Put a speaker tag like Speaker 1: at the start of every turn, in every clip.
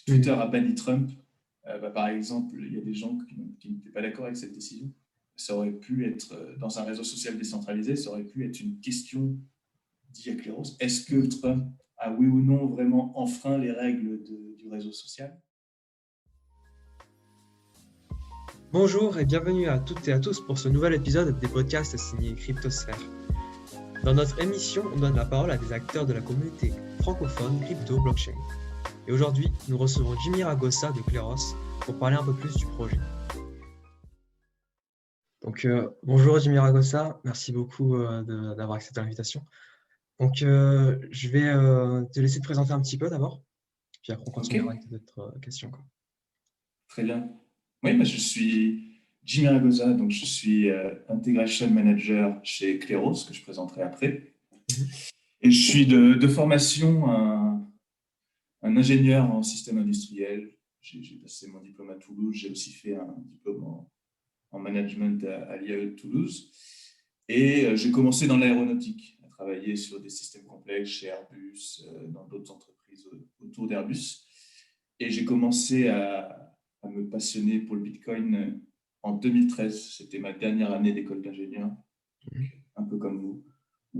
Speaker 1: Twitter a banni Trump, par exemple, il y a des gens qui n'étaient pas d'accord avec cette décision. Ça aurait pu être, dans un réseau social décentralisé, ça aurait pu être une question d'IA Claros. Est-ce que Trump a, oui ou non, vraiment enfreint les règles du réseau social?
Speaker 2: Bonjour et bienvenue à toutes et à tous pour ce nouvel épisode des podcasts signés Cryptosphère. Dans notre émission, on donne la parole à des acteurs de la communauté francophone crypto-blockchain. Et aujourd'hui, nous recevons Jimmy Ragosa de Kleros pour parler un peu plus du projet. Donc, bonjour Jimmy Ragosa, merci beaucoup d'avoir accepté l'invitation. Donc, je vais te laisser te présenter un petit peu d'abord, puis après on continuera avec d'autres questions.
Speaker 1: Très bien. Oui, je suis Jimmy Ragosa, donc je suis Integration Manager chez Kleros, que je présenterai après. Et je suis de formation un ingénieur en système industriel. J'ai passé mon diplôme à Toulouse. J'ai aussi fait un diplôme en management à l'IAE de Toulouse. Et j'ai commencé dans l'aéronautique, à travailler sur des systèmes complexes chez Airbus, dans d'autres entreprises autour d'Airbus. Et j'ai commencé à me passionner pour le Bitcoin en 2013. C'était ma dernière année d'école d'ingénieur, un peu comme vous.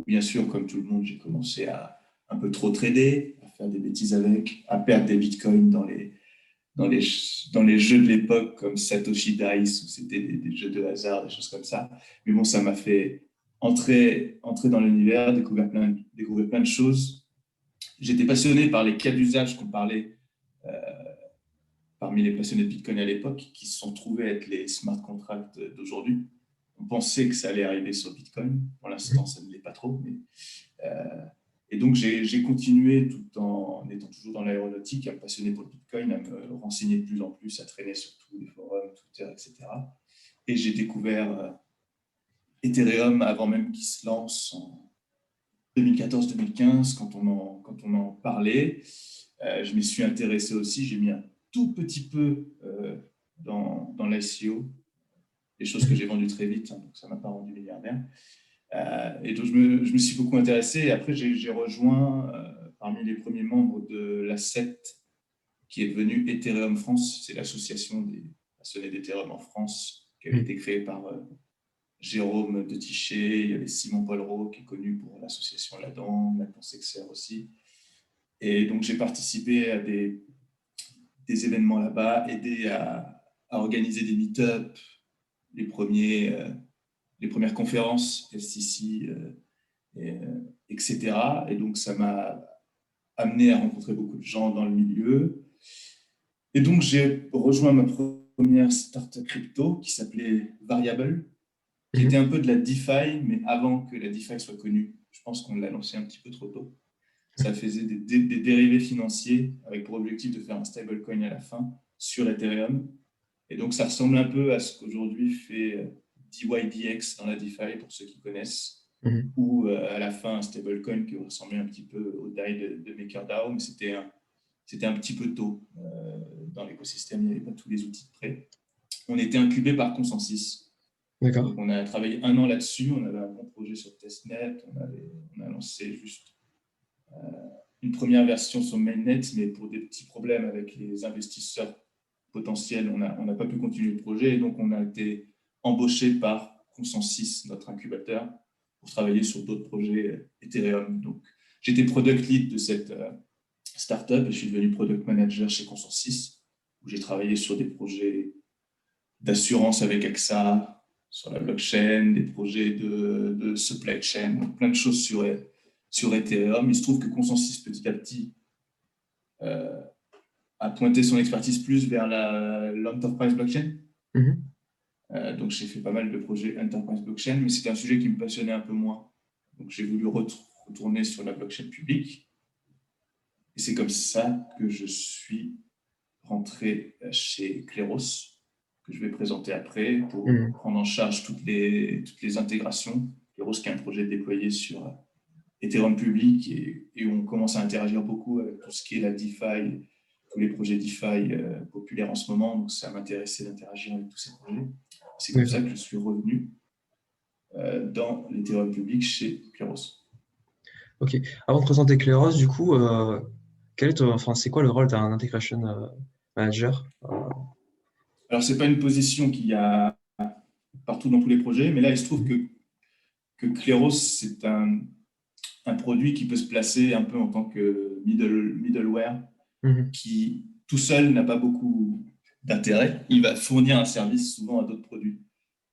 Speaker 1: Bien sûr, comme tout le monde, j'ai commencé à un peu trop trader, à faire des bêtises avec, à perdre des bitcoins dans les jeux de l'époque comme Satoshi Dice, où c'était des jeux de hasard, des choses comme ça. Mais bon, ça m'a fait entrer dans l'univers, découvrir plein de choses. J'étais passionné par les cas d'usage qu'on parlait parmi les passionnés de Bitcoin à l'époque, qui se sont trouvés être les smart contracts d'aujourd'hui. On pensait que ça allait arriver sur Bitcoin. Pour l'instant, ça ne l'est pas trop. Et donc, j'ai continué tout en étant toujours dans l'aéronautique, à me passionner pour le Bitcoin, à me renseigner de plus en plus, à traîner sur tous les forums, Twitter, etc. Et j'ai découvert Ethereum avant même qu'il se lance en 2014-2015, quand on en parlait. Je m'y suis intéressé aussi. J'ai mis un tout petit peu dans l'ICO, des choses que j'ai vendues très vite, donc ça ne m'a pas rendu milliardaire. Et donc, je me suis beaucoup intéressé. Et après, j'ai rejoint parmi les premiers membres de l'Asset, qui est devenue Ethereum France. C'est l'association des passionnés d'Ethereum en France, qui avait été créée par Jérôme de Tichet. Il y avait Simon Pollereau, qui est connu pour l'association Ladan, maintenant Sexer aussi. Et donc, j'ai participé à des événements là-bas, aidé à organiser des meet-ups, les premières conférences SCC, etc. Et donc, ça m'a amené à rencontrer beaucoup de gens dans le milieu. Et donc, j'ai rejoint ma première startup crypto qui s'appelait Variable, qui était un peu de la DeFi, mais avant que la DeFi soit connue. Je pense qu'on l'a lancé un petit peu trop tôt. Ça faisait des dérivés financiers avec pour objectif de faire un stablecoin à la fin sur Ethereum. Et donc, ça ressemble un peu à ce qu'aujourd'hui fait DYDX dans la DeFi, pour ceux qui connaissent, ou à la fin un stablecoin qui ressemblait un petit peu au DAI de MakerDAO, mais c'était un petit peu tôt dans l'écosystème, il n'y avait pas tous les outils de prêt. On était incubé par Consensus. Donc, on a travaillé 1 an là-dessus, on avait un bon projet sur testnet, on a lancé juste une première version sur mainnet, mais pour des petits problèmes avec les investisseurs potentiels, on n'a pas pu continuer le projet, et donc on a été embauché par Consensus, notre incubateur, pour travailler sur d'autres projets Ethereum. Donc, j'étais product lead de cette startup et je suis devenu product manager chez Consensus, où j'ai travaillé sur des projets d'assurance avec AXA, sur la blockchain, des projets de supply chain, donc plein de choses sur Ethereum. Il se trouve que Consensus, petit à petit, a pointé son expertise plus vers l'enterprise blockchain. Donc, j'ai fait pas mal de projets enterprise blockchain, mais c'était un sujet qui me passionnait un peu moins. Donc, j'ai voulu retourner sur la blockchain publique. Et c'est comme ça que je suis rentré chez Kleros, que je vais présenter après, pour prendre en charge toutes les intégrations. Kleros, qui est un projet déployé sur Ethereum public et où on commence à interagir beaucoup avec tout ce qui est la DeFi, tous les projets DeFi populaires en ce moment. Donc, ça m'intéressait d'interagir avec tous ces projets. C'est comme ça que je suis revenu dans l'Ethereum public chez Kleros.
Speaker 2: Ok. Avant de présenter Kleros, du coup, c'est quoi le rôle d'un integration manager?
Speaker 1: Alors, ce n'est pas une position qu'il y a partout dans tous les projets, mais là, il se trouve que Kleros, c'est un produit qui peut se placer un peu en tant que middleware, qui tout seul n'a pas beaucoup d'intérêt. Il va fournir un service souvent à d'autres produits.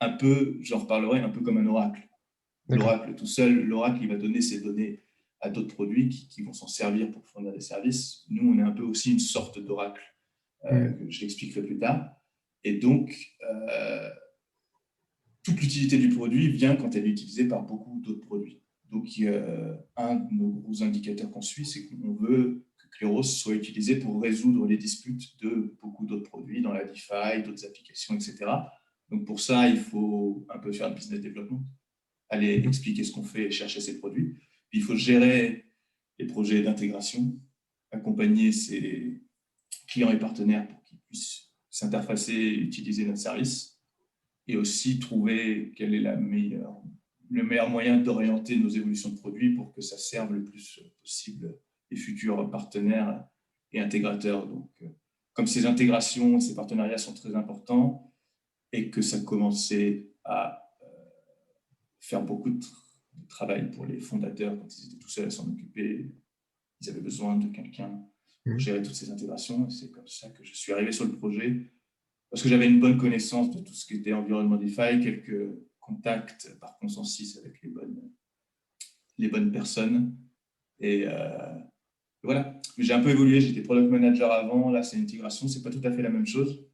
Speaker 1: Un peu, j'en reparlerai, un peu comme un oracle. L'oracle tout seul, l'oracle, il va donner ses données à d'autres produits qui vont s'en servir pour fournir des services. Nous, on est un peu aussi une sorte d'oracle, que je l'expliquerai plus tard. Et donc, toute l'utilité du produit vient quand elle est utilisée par beaucoup d'autres produits. Donc, un de nos gros indicateurs qu'on suit, c'est qu'on veut que Kleros soit utilisé pour résoudre les disputes de beaucoup d'autres produits dans la DeFi, d'autres applications, etc. Donc, pour ça, il faut un peu faire de business development, aller expliquer ce qu'on fait et chercher ces produits. Puis, il faut gérer les projets d'intégration, accompagner ses clients et partenaires pour qu'ils puissent s'interfacer et utiliser notre service, et aussi trouver quel est le meilleur moyen d'orienter nos évolutions de produits pour que ça serve le plus possible les futurs partenaires et intégrateurs. Donc, comme ces intégrations et ces partenariats sont très importants et que ça commençait à faire beaucoup de travail pour les fondateurs quand ils étaient tout seuls à s'en occuper, ils avaient besoin de quelqu'un pour gérer toutes ces intégrations. Et c'est comme ça que je suis arrivé sur le projet, parce que j'avais une bonne connaissance de tout ce qui était environnement DeFi, quelques contacts par consensus avec les bonnes personnes. Et voilà. J'ai un peu évolué, j'étais product manager avant, là c'est intégration, c'est pas tout à fait la même chose,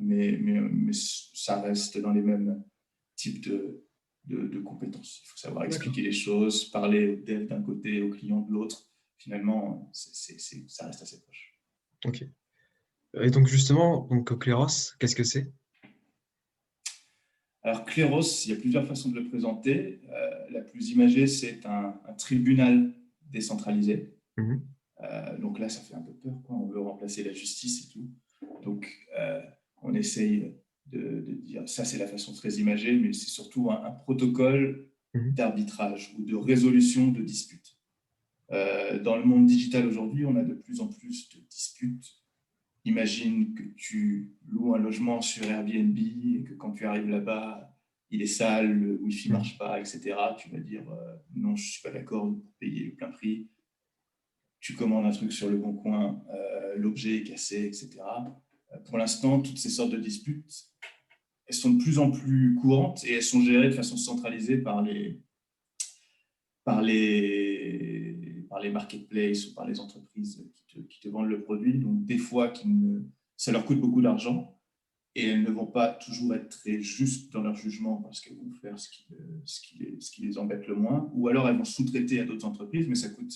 Speaker 1: mais ça reste dans les mêmes types de compétences. Il faut savoir expliquer les choses, parler aux devs d'un côté, aux clients de l'autre. Finalement, ça reste assez proche.
Speaker 2: Ok. Et donc justement, Kleros, qu'est-ce que c'est?
Speaker 1: Alors Kleros, il y a plusieurs façons de le présenter. La plus imagée, c'est un tribunal décentralisé. Donc là, ça fait un peu peur, quoi. On veut remplacer la justice et tout. Donc, on essaye de dire, ça c'est la façon très imagée, mais c'est surtout un protocole d'arbitrage ou de résolution de disputes. Dans le monde digital aujourd'hui, on a de plus en plus de disputes. Imagine que tu loues un logement sur Airbnb et que quand tu arrives là-bas, il est sale, le Wi-Fi ne marche pas, etc. Tu vas dire non, je ne suis pas d'accord pour payer le plein prix. Tu commandes un truc sur le bon coin, l'objet est cassé, etc. Pour l'instant, toutes ces sortes de disputes, elles sont de plus en plus courantes et elles sont gérées de façon centralisée par les marketplaces ou par les entreprises qui te vendent le produit. Donc, des fois, ça leur coûte beaucoup d'argent et elles ne vont pas toujours être très justes dans leur jugement parce qu'elles vont faire ce qui les embête le moins. Ou alors, elles vont sous-traiter à d'autres entreprises, mais ça coûte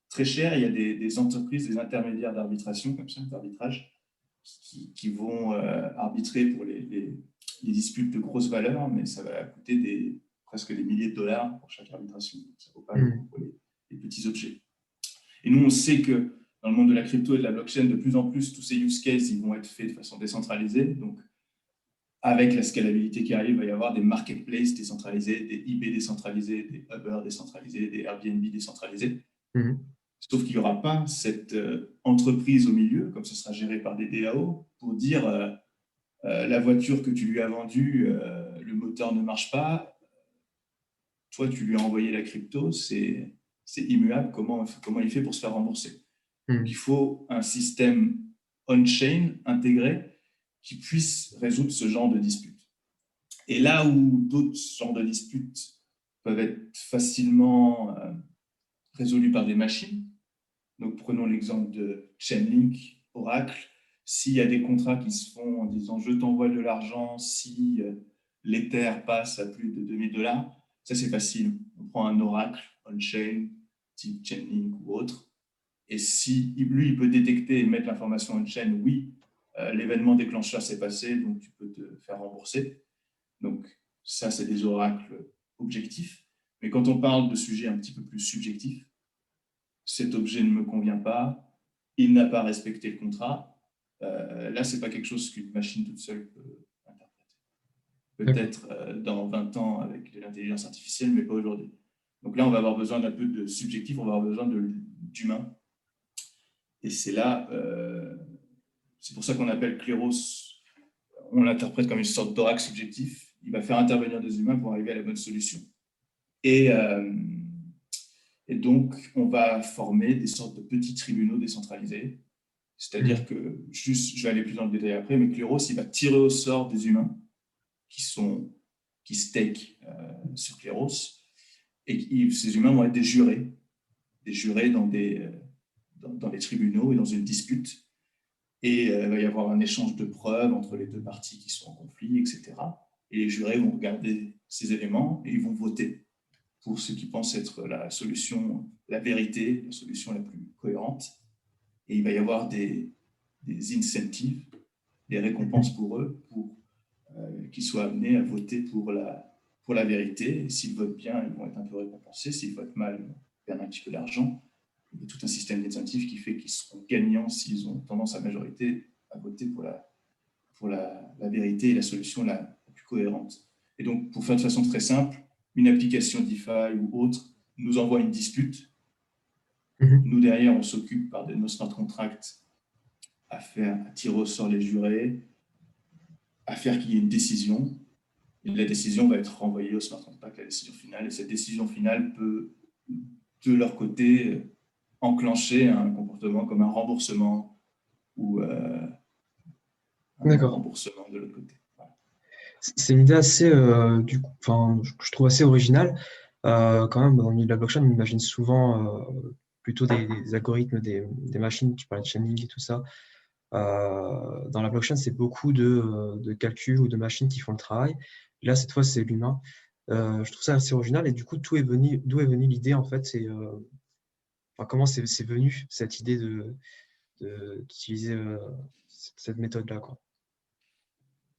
Speaker 1: très cher. Il y a des entreprises, des intermédiaires d'arbitration, comme ça, d'arbitrage, qui vont arbitrer pour les disputes de grosse valeur, mais ça va coûter presque des milliers de dollars pour chaque arbitration. Ça ne vaut pas le coup pour les petits objets. Et nous, on sait que dans le monde de la crypto et de la blockchain, de plus en plus, tous ces use cases ils vont être faits de façon décentralisée. Donc, avec la scalabilité qui arrive, il va y avoir des marketplaces décentralisés, des eBay décentralisés, des Uber décentralisés, des Airbnb décentralisés. Sauf qu'il n'y aura pas cette entreprise au milieu, comme ce sera géré par des DAO, pour dire la voiture que tu lui as vendue, le moteur ne marche pas, toi tu lui as envoyé la crypto, c'est immuable, comment il fait pour se faire rembourser. Donc, il faut un système on-chain intégré qui puisse résoudre ce genre de disputes. Et là où d'autres genres de disputes peuvent être facilement résolues par des machines, donc prenons l'exemple de Chainlink, Oracle, s'il y a des contrats qui se font en disant je t'envoie de l'argent si l'Ether passe à plus de $2000, ça c'est facile. On prend un Oracle on-chain, type Chainlink ou autre, et si lui il peut détecter et mettre l'information on-chain, oui, l'événement déclencheur s'est passé, donc tu peux te faire rembourser. Donc ça c'est des oracles objectifs. Mais quand on parle de sujets un petit peu plus subjectifs, cet objet ne me convient pas, il n'a pas respecté le contrat. Là, ce n'est pas quelque chose qu'une machine toute seule peut interpréter. Peut-être dans 20 ans avec de l'intelligence artificielle, mais pas aujourd'hui. Donc là, on va avoir besoin d'un peu de subjectif, on va avoir besoin d'humain. Et c'est là, c'est pour ça qu'on appelle Cléros, on l'interprète comme une sorte d'oracle subjectif. Il va faire intervenir des humains pour arriver à la bonne solution. Et, donc, on va former des sortes de petits tribunaux décentralisés. C'est-à-dire que, juste, je vais aller plus dans le détail après, mais Cléros, il va tirer au sort des humains qui stake sur Cléros. Et ces humains vont être des jurés dans les tribunaux et dans une dispute. Et il va y avoir un échange de preuves entre les deux parties qui sont en conflit, etc. Et les jurés vont regarder ces éléments et ils vont voter pour ce qui pensent être la solution, la vérité, la solution la plus cohérente. Et il va y avoir des incentives, des récompenses pour eux, pour qu'ils soient amenés à voter pour la vérité. Et s'ils votent bien, ils vont être un peu récompensés. S'ils votent mal, ils vont perdre un petit peu d'argent. Il y a tout un système d'incentives qui fait qu'ils seront gagnants s'ils ont tendance à majorité à voter pour la vérité et la solution la plus cohérente. Et donc, pour faire de façon très simple, une application DeFi ou autre nous envoie une dispute. Nous, derrière, on s'occupe par nos smart contracts à tirer au sort les jurés, à faire qu'il y ait une décision. Et la décision va être renvoyée au smart contract, la décision finale. Et cette décision finale peut, de leur côté, enclencher un comportement comme un remboursement ou un remboursement de l'autre côté. Voilà.
Speaker 2: C'est une idée assez, je trouve assez originale. Quand même, dans le milieu de la blockchain, on imagine souvent plutôt des algorithmes, des machines, tu parlais de chaining et tout ça. Dans la blockchain, c'est beaucoup de calculs ou de machines qui font le travail. Là, cette fois, c'est l'humain. Je trouve ça assez original. Et du coup, d'où est venue l'idée, en fait, comment c'est venu cette idée d'utiliser cette méthode-là, quoi.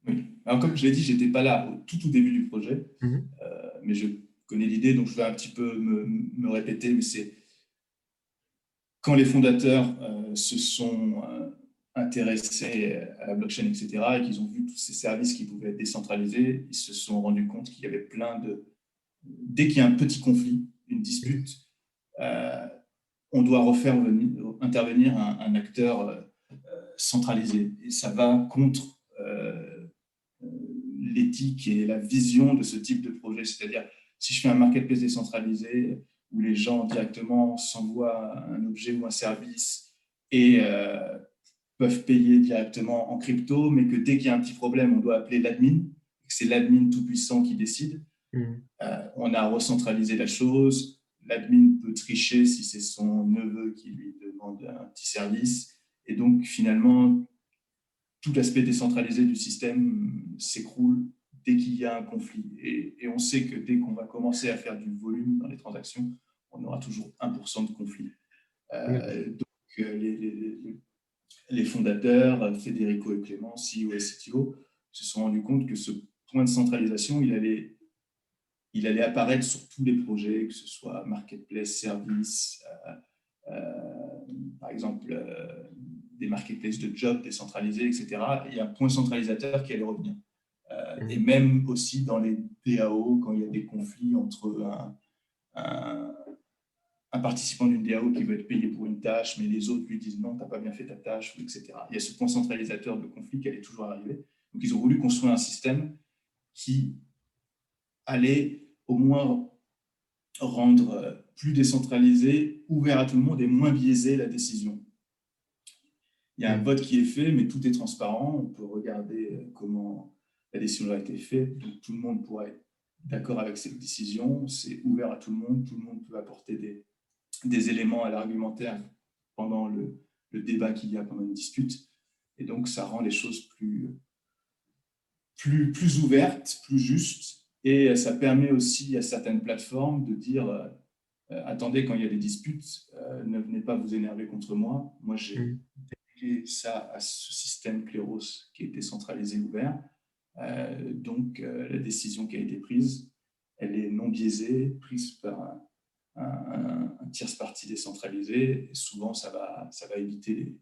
Speaker 1: Oui. Alors, comme je l'ai dit, je n'étais pas là au tout début du projet, mais je connais l'idée, donc je vais un petit peu me répéter, mais c'est quand les fondateurs se sont intéressés à la blockchain, etc., et qu'ils ont vu tous ces services qui pouvaient être décentralisés, ils se sont rendus compte qu'il y avait dès qu'il y a un petit conflit, une dispute, on doit intervenir un acteur centralisé. Et ça va contre l'éthique et la vision de ce type de projet. C'est-à-dire, si je fais un marketplace décentralisé où les gens directement s'envoient un objet ou un service et peuvent payer directement en crypto, mais que dès qu'il y a un petit problème, on doit appeler l'admin, que c'est l'admin tout-puissant qui décide. On a recentralisé la chose. L'admin peut tricher si c'est son neveu qui lui demande un petit service. Et donc, finalement, tout l'aspect décentralisé du système s'écroule dès qu'il y a un conflit. Et on sait que dès qu'on va commencer à faire du volume dans les transactions, on aura toujours 1% de conflit. Donc, les fondateurs, Federico et Clément, CEO et CTO, se sont rendus compte que ce point de centralisation, il allait apparaître sur tous les projets, que ce soit marketplace, service, par exemple, des marketplaces de jobs décentralisés, etc. Il y a un point centralisateur qui allait revenir. Et même aussi dans les DAO, quand il y a des conflits entre un participant d'une DAO qui veut être payé pour une tâche, mais les autres lui disent non, tu n'as pas bien fait ta tâche, etc. Il y a ce point centralisateur de conflit qui allait toujours arriver. Donc, ils ont voulu construire un système qui allait au moins rendre plus décentralisé, ouvert à tout le monde et moins biaiser la décision. Il y a un vote qui est fait, mais tout est transparent. On peut regarder comment la décision a été faite. Donc, tout le monde pourra être d'accord avec cette décision. C'est ouvert à tout le monde. Tout le monde peut apporter des éléments à l'argumentaire pendant le débat qu'il y a pendant une dispute. Et donc, ça rend les choses plus ouvertes, plus justes. Et ça permet aussi à certaines plateformes de dire attendez, quand il y a des disputes, ne venez pas vous énerver contre moi. Moi, j'ai dédié ça à ce système Cléros qui est décentralisé ouvert. Donc, la décision qui a été prise, elle est non biaisée, prise par un tierce partie décentralisé. Et souvent, ça va éviter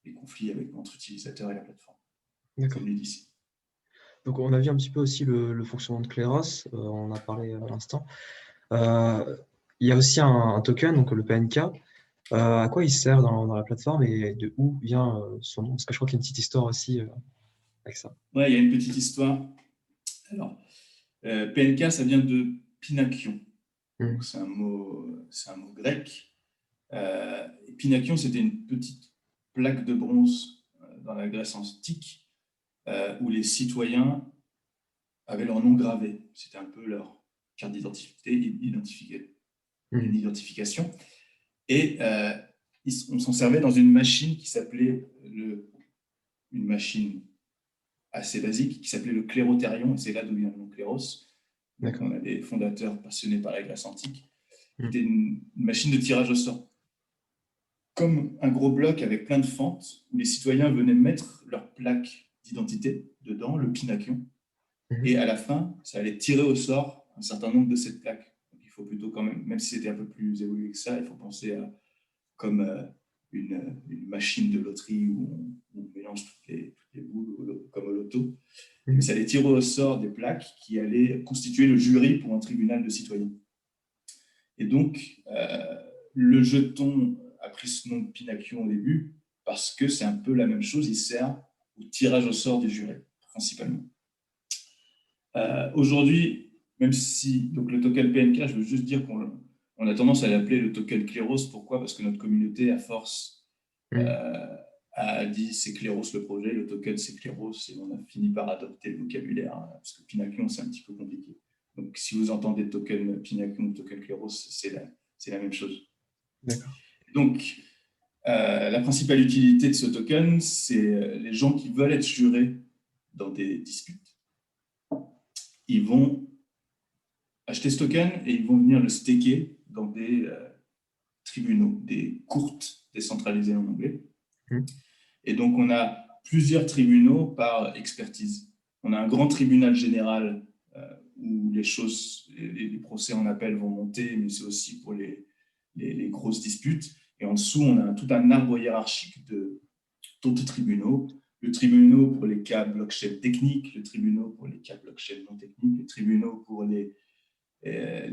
Speaker 1: les conflits entre utilisateurs et la plateforme.
Speaker 2: D'accord. Donc, on a vu un petit peu aussi le fonctionnement de Cléros, on en a parlé à l'instant. Il y a aussi un token, donc le PNK. À quoi il sert dans la plateforme et de où vient son nom? Parce que je crois qu'il y a une petite histoire aussi avec ça.
Speaker 1: Ouais, il y a une petite histoire. Alors, PNK, ça vient de Pinakion. Donc,
Speaker 2: Mhm.
Speaker 1: c'est un mot grec. Et Pinakion, c'était une petite plaque de bronze dans la Grèce antique où les citoyens avaient leur nom gravé. C'était un peu leur carte d'identité, une
Speaker 2: Mhm.
Speaker 1: identification. Et on s'en servait dans une machine qui s'appelait une machine assez basique qui s'appelait le clérothérion, et c'est là d'où vient le nom Cléros. Donc
Speaker 2: D'accord.
Speaker 1: on a des fondateurs passionnés par la Grèce antique.
Speaker 2: Mhm.
Speaker 1: C'était une machine de tirage au sort, comme un gros bloc avec plein de fentes, où les citoyens venaient mettre leur plaque d'identité dedans, le pinakion, et
Speaker 2: Mhm.
Speaker 1: à la fin, ça allait tirer au sort un certain nombre de cette plaque. Donc il faut plutôt quand même si c'était un peu plus évolué que ça, il faut penser à comme une machine de loterie où on mélange toutes les boules comme au loto. Mais ça
Speaker 2: Mhm.
Speaker 1: allait tirer au sort des plaques qui allaient constituer le jury pour un tribunal de citoyens. Et donc, le jeton a pris ce nom de Pinakion au début parce que c'est un peu la même chose, il sert au tirage au sort des jurés, principalement. Aujourd'hui, même si donc le token PNK, je veux juste dire qu'on a tendance à l'appeler le token Cléros. Pourquoi? Parce que notre communauté, à force,
Speaker 2: Mhm.
Speaker 1: a dit c'est Cléros le projet, le token c'est Cléros, et on a fini par adopter le vocabulaire, hein, parce que Pinakion, c'est un petit peu compliqué. Donc, si vous entendez token Pinakion ou token Cléros, c'est la même chose.
Speaker 2: D'accord.
Speaker 1: Donc, la principale utilité de ce token, c'est les gens qui veulent être jurés dans des disputes. Ils vont acheter ce token et ils vont venir le staker dans des tribunaux, des courtes décentralisées en anglais.
Speaker 2: Mhm.
Speaker 1: Et donc, on a plusieurs tribunaux par expertise. On a un grand tribunal général où les procès en appel vont monter, mais c'est aussi pour les grosses disputes. Et en dessous, on a tout un arbre hiérarchique d'autres tribunaux. Le tribunal pour les cas blockchain techniques, le tribunal pour les cas blockchain non techniques, le tribunal pour les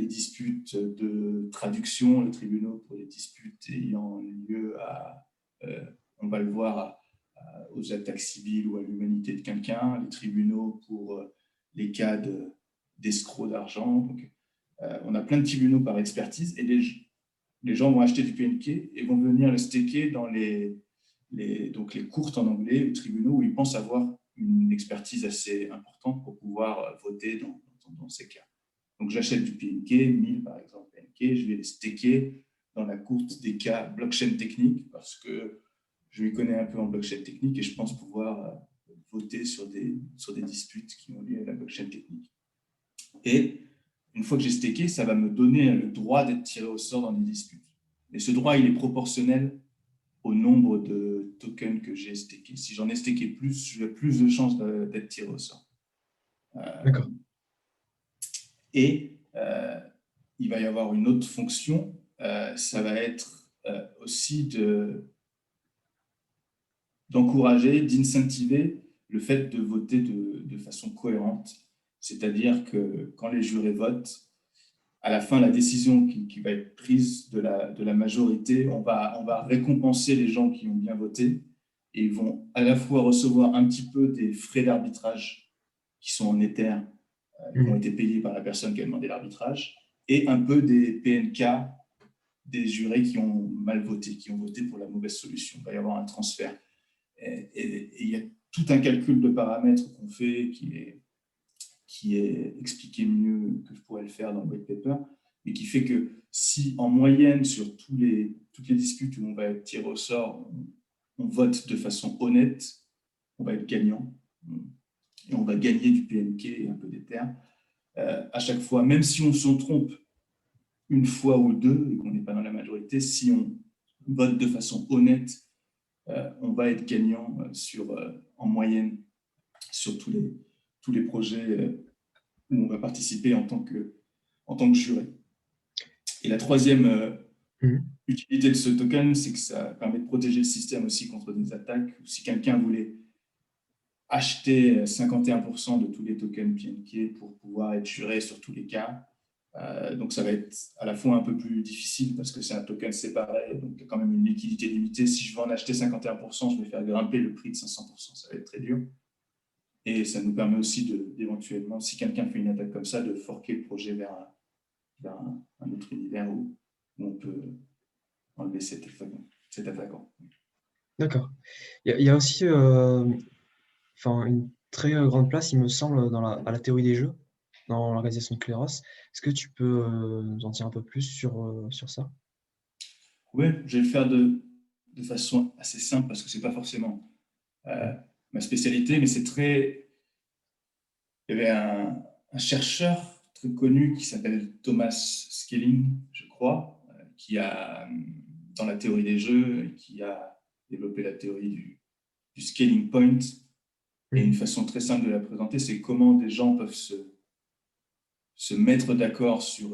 Speaker 1: disputes de traduction, le tribunal pour les disputes ayant lieu on va le voir, aux attaques civiles ou à l'humanité de quelqu'un, les tribunaux pour les cas d'escrocs d'argent. Donc, on a plein de tribunaux par expertise et les gens vont acheter du PNK et vont venir le staker dans donc les courtes en anglais, les tribunaux où ils pensent avoir une expertise assez importante pour pouvoir voter dans ces cas. Donc, j'achète du PNK, 1000 par exemple PNK, je vais les staker dans la courte des cas blockchain technique parce que je m'y connais un peu en blockchain technique et je pense pouvoir voter sur des disputes qui ont lieu à la blockchain technique. Et une fois que j'ai staké, ça va me donner le droit d'être tiré au sort dans des disputes. Et ce droit, il est proportionnel au nombre de tokens que j'ai staké. Si j'en ai staké plus, j'ai plus de chances d'être tiré au sort.
Speaker 2: D'accord.
Speaker 1: Et il va y avoir une autre fonction, ça va être aussi d'encourager, d'incentiver le fait de voter de façon cohérente. C'est-à-dire que quand les jurés votent, à la fin, la décision qui va être prise de la majorité, on va récompenser les gens qui ont bien voté et ils vont à la fois recevoir un petit peu des frais d'arbitrage qui sont en Ether, qui ont
Speaker 2: Mhm.
Speaker 1: été payés par la personne qui a demandé l'arbitrage, et un peu des PNK des jurés qui ont mal voté, qui ont voté pour la mauvaise solution. Il va y avoir un transfert. Et il y a tout un calcul de paramètres qu'on fait qui est expliqué mieux que je pourrais le faire dans le white paper, et qui fait que si en moyenne sur toutes les disputes où on va être tiré au sort, on vote de façon honnête, on va être gagnant et on va gagner du PNK et un peu d'Ether. À chaque fois, même si on s'en trompe une fois ou deux et qu'on n'est pas dans la majorité, si on vote de façon honnête, on va être gagnant en moyenne sur tous les projets où on va participer en tant que juré. Et la troisième
Speaker 2: Mhm.
Speaker 1: utilité de ce token, c'est que ça permet de protéger le système aussi contre des attaques. Si quelqu'un voulait acheter 51% de tous les tokens PNK pour pouvoir être juré sur tous les cas, Donc, ça va être à la fois un peu plus difficile parce que c'est un token séparé, donc il y a quand même une liquidité limitée. Si je veux en acheter 51%, je vais faire grimper le prix de 500%, ça va être très dur. Et ça nous permet aussi d'éventuellement, si quelqu'un fait une attaque comme ça, de forquer le projet vers un autre univers où on peut enlever cet attaquant.
Speaker 2: D'accord. Il y a aussi une très grande place, il me semble, à la théorie des jeux, dans l'organisation de Cléros. Est-ce que tu peux nous en dire un peu plus sur ça?
Speaker 1: Oui, je vais le faire de façon assez simple parce que ce n'est pas forcément ma spécialité, mais c'est très. Il y avait un chercheur très connu qui s'appelle Thomas Schelling, je crois, qui a, dans la théorie des jeux, qui a développé la théorie du scaling point. Et une façon très simple de la présenter, c'est comment des gens peuvent se mettre d'accord sur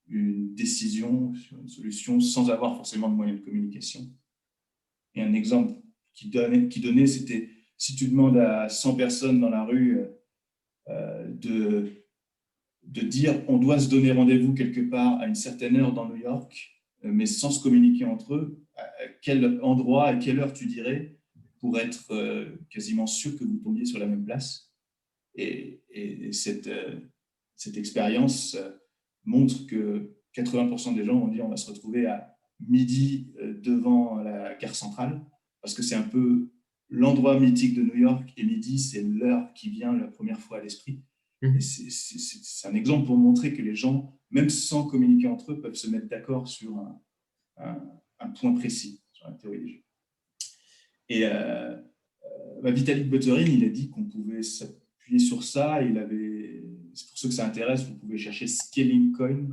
Speaker 1: une décision, sur une solution, sans avoir forcément de moyens de communication. Et un exemple qui donnait, c'était si tu demandes à 100 personnes dans la rue de dire on doit se donner rendez-vous quelque part à une certaine heure dans New York, mais sans se communiquer entre eux, à quel endroit, à quelle heure tu dirais pour être quasiment sûr que vous tombiez sur la même place. Et cette expérience montre que 80% des gens ont dit on va se retrouver à midi devant la gare centrale, parce que c'est un peu l'endroit mythique de New York, et midi, c'est l'heure qui vient la première fois à l'esprit. Et c'est un exemple pour montrer que les gens, même sans communiquer entre eux, peuvent se mettre d'accord sur un point précis, sur la théorie des jeux. Et Vitalik Buterin, il a dit qu'on pouvait s'appuyer sur ça. C'est pour ceux que ça intéresse, vous pouvez chercher Scaling Coin,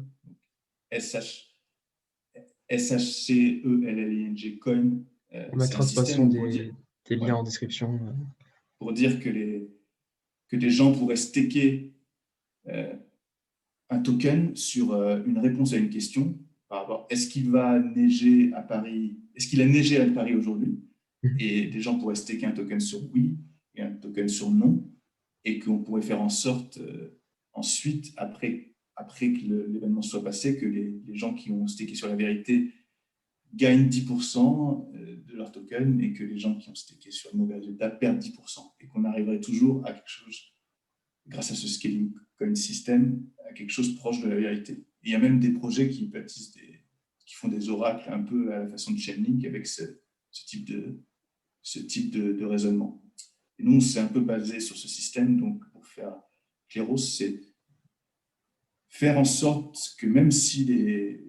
Speaker 1: SHCELLING Coin.
Speaker 2: On
Speaker 1: C'est un
Speaker 2: mettra de toute façon
Speaker 1: système
Speaker 2: des liens en description.
Speaker 1: Pour dire que des gens pourraient staker un token sur une réponse à une question par rapport est-ce qu'il va neiger à Paris, est-ce qu'il a neigé à Paris aujourd'hui, et des gens pourraient staker un token sur oui et un token sur non, et qu'on pourrait faire en sorte ensuite, après que l'événement soit passé, que les gens qui ont staké sur la vérité gagnent 10% de leur token, et que les gens qui ont staké sur le mauvais résultat perdent 10%, et qu'on arriverait toujours à quelque chose, grâce à ce scaling coin system, à quelque chose proche de la vérité. Et il y a même des projets qui font des oracles un peu à la façon de Chainlink avec ce type de raisonnement. Et nous, c'est un peu basé sur ce système. Donc, pour faire Cléros, c'est faire en sorte que même si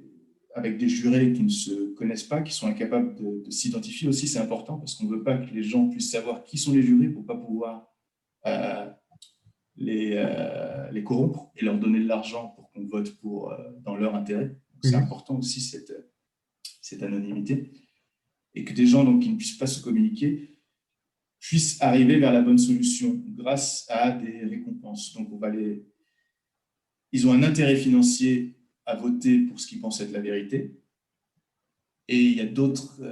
Speaker 1: avec des jurés qui ne se connaissent pas, qui sont incapables de s'identifier aussi, c'est important parce qu'on ne veut pas que les gens puissent savoir qui sont les jurés pour ne pas pouvoir les corrompre et leur donner de l'argent pour qu'on vote dans leur intérêt. Donc, c'est important aussi cette anonymité, et que des gens donc, qui ne puissent pas se communiquer puissent arriver vers la bonne solution grâce à des récompenses. Donc ils ont un intérêt financier à voter pour ce qu'ils pensent être la vérité. Et il y a d'autres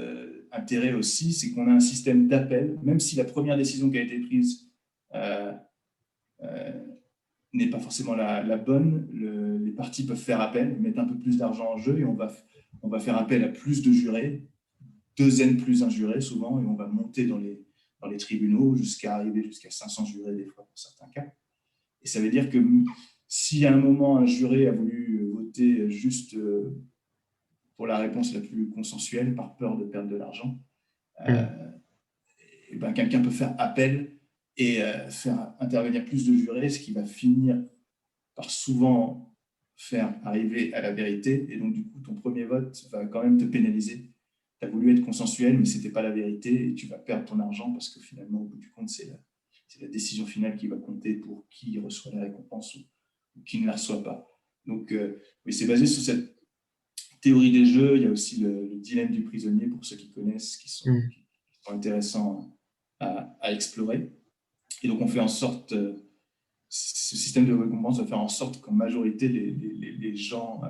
Speaker 1: intérêts aussi, c'est qu'on a un système d'appel, même si la première décision qui a été prise n'est pas forcément la bonne, les partis peuvent faire appel, mettre un peu plus d'argent en jeu, et on va faire appel à plus de jurés, 2N plus un juré souvent, et on va monter dans les tribunaux jusqu'à arriver jusqu'à 500 jurés des fois pour certains cas. Et ça veut dire que si à un moment un juré a voulu voter juste pour la réponse la plus consensuelle par peur de perdre de l'argent, et ben, quelqu'un peut faire appel et faire intervenir plus de jurés, ce qui va finir par souvent faire arriver à la vérité. Et donc, du coup, ton premier vote va quand même te pénaliser. Tu as voulu être consensuel, mais ce n'était pas la vérité, et tu vas perdre ton argent parce que finalement, au bout du compte, c'est la décision finale qui va compter pour qui reçoit la récompense ou qui ne la reçoit pas. Donc, oui, c'est basé sur cette théorie des jeux. Il y a aussi le dilemme du prisonnier, pour ceux qui connaissent, qui sont intéressants à explorer. Et donc, on fait en sorte, ce système de récompense va faire en sorte qu'en majorité, les gens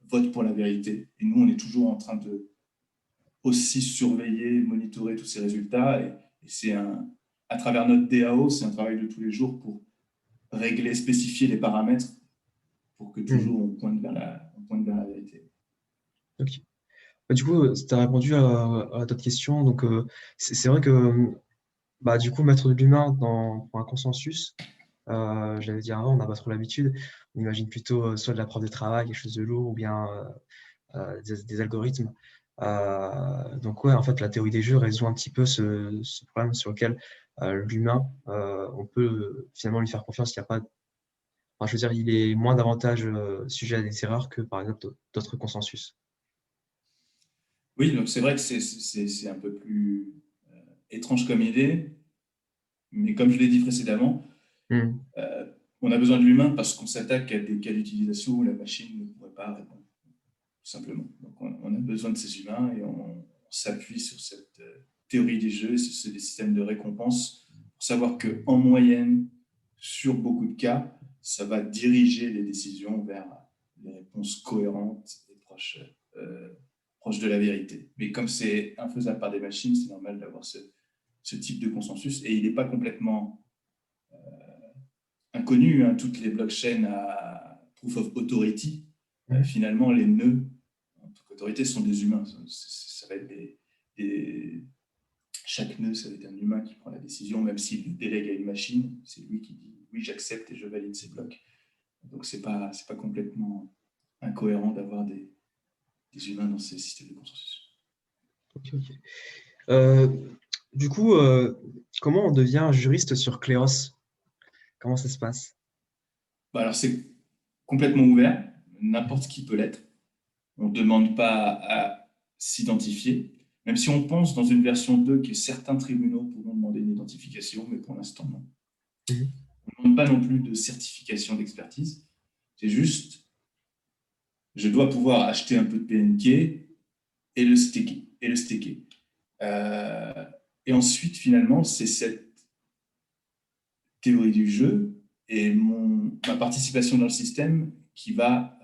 Speaker 1: votent pour la vérité. Et nous, on est toujours en train de aussi surveiller, monitorer tous ces résultats. Et c'est à travers notre DAO, c'est un travail de tous les jours pour régler, spécifier les paramètres pour que toujours on pointe vers la vérité.
Speaker 2: Ok. Du coup, tu as répondu à d'autres questions. Donc, c'est vrai que du coup, mettre de l'humain pour un consensus, j'allais dire avant, on n'a pas trop l'habitude. On imagine plutôt soit de la preuve de travail, quelque chose de lourd, ou bien des algorithmes. Donc, ouais, en fait, la théorie des jeux résout un petit peu ce problème sur lequel l'humain, on peut finalement lui faire confiance. Il n'y a pas, enfin, je veux dire, il est moins davantage sujet à des erreurs que, par exemple, d'autres consensus.
Speaker 1: Oui, donc c'est vrai que c'est un peu plus étrange comme idée, mais comme je l'ai dit précédemment,
Speaker 2: Hmm.
Speaker 1: euh, on a besoin de l'humain parce qu'on s'attaque à des cas d'utilisation où la machine ne pourrait pas répondre, tout simplement. Donc on a besoin de ces humains et on s'appuie sur cette théorie des jeux, sur des systèmes de récompense, pour savoir qu'en moyenne, sur beaucoup de cas, ça va diriger les décisions vers des réponses cohérentes et proches de la vérité. Mais comme c'est infaisable par des machines, c'est normal d'avoir ce type de consensus. Et il n'est pas complètement inconnu. Hein. Toutes les blockchains à proof of authority, finalement, les nœuds en tant qu'autorité sont des humains. Ça va être chaque nœud, ça va être un humain qui prend la décision, même s'il le délègue à une machine. C'est lui qui dit oui, j'accepte et je valide ces blocs. Donc, c'est pas complètement incohérent d'avoir des humains dans ces systèmes de consensus.
Speaker 2: Ok, ok. Du coup, comment on devient juriste sur Cléos? Comment ça se passe?
Speaker 1: Alors, c'est complètement ouvert. N'importe qui peut l'être. On ne demande pas à s'identifier, même si on pense dans une version 2 que certains tribunaux pourront demander une identification, mais pour l'instant, non.
Speaker 2: Mhm.
Speaker 1: On ne demande pas non plus de certification d'expertise. C'est juste, je dois pouvoir acheter un peu de PNK et le staker. Euh, et ensuite, finalement, c'est cette théorie du jeu et ma participation dans le système qui va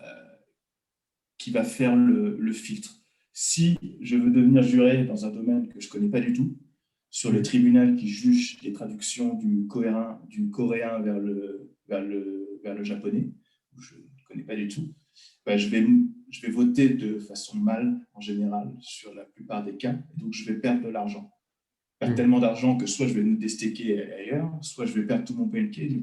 Speaker 1: faire le filtre. Si je veux devenir juré dans un domaine que je ne connais pas du tout, sur le tribunal qui juge les traductions du coréen vers le japonais, où je ne connais pas du tout, je vais voter de façon mal, en général, sur la plupart des cas, et donc je vais perdre de l'argent. Perdre tellement d'argent que soit je vais me déstaker ailleurs, soit je vais perdre tout mon PNK, ne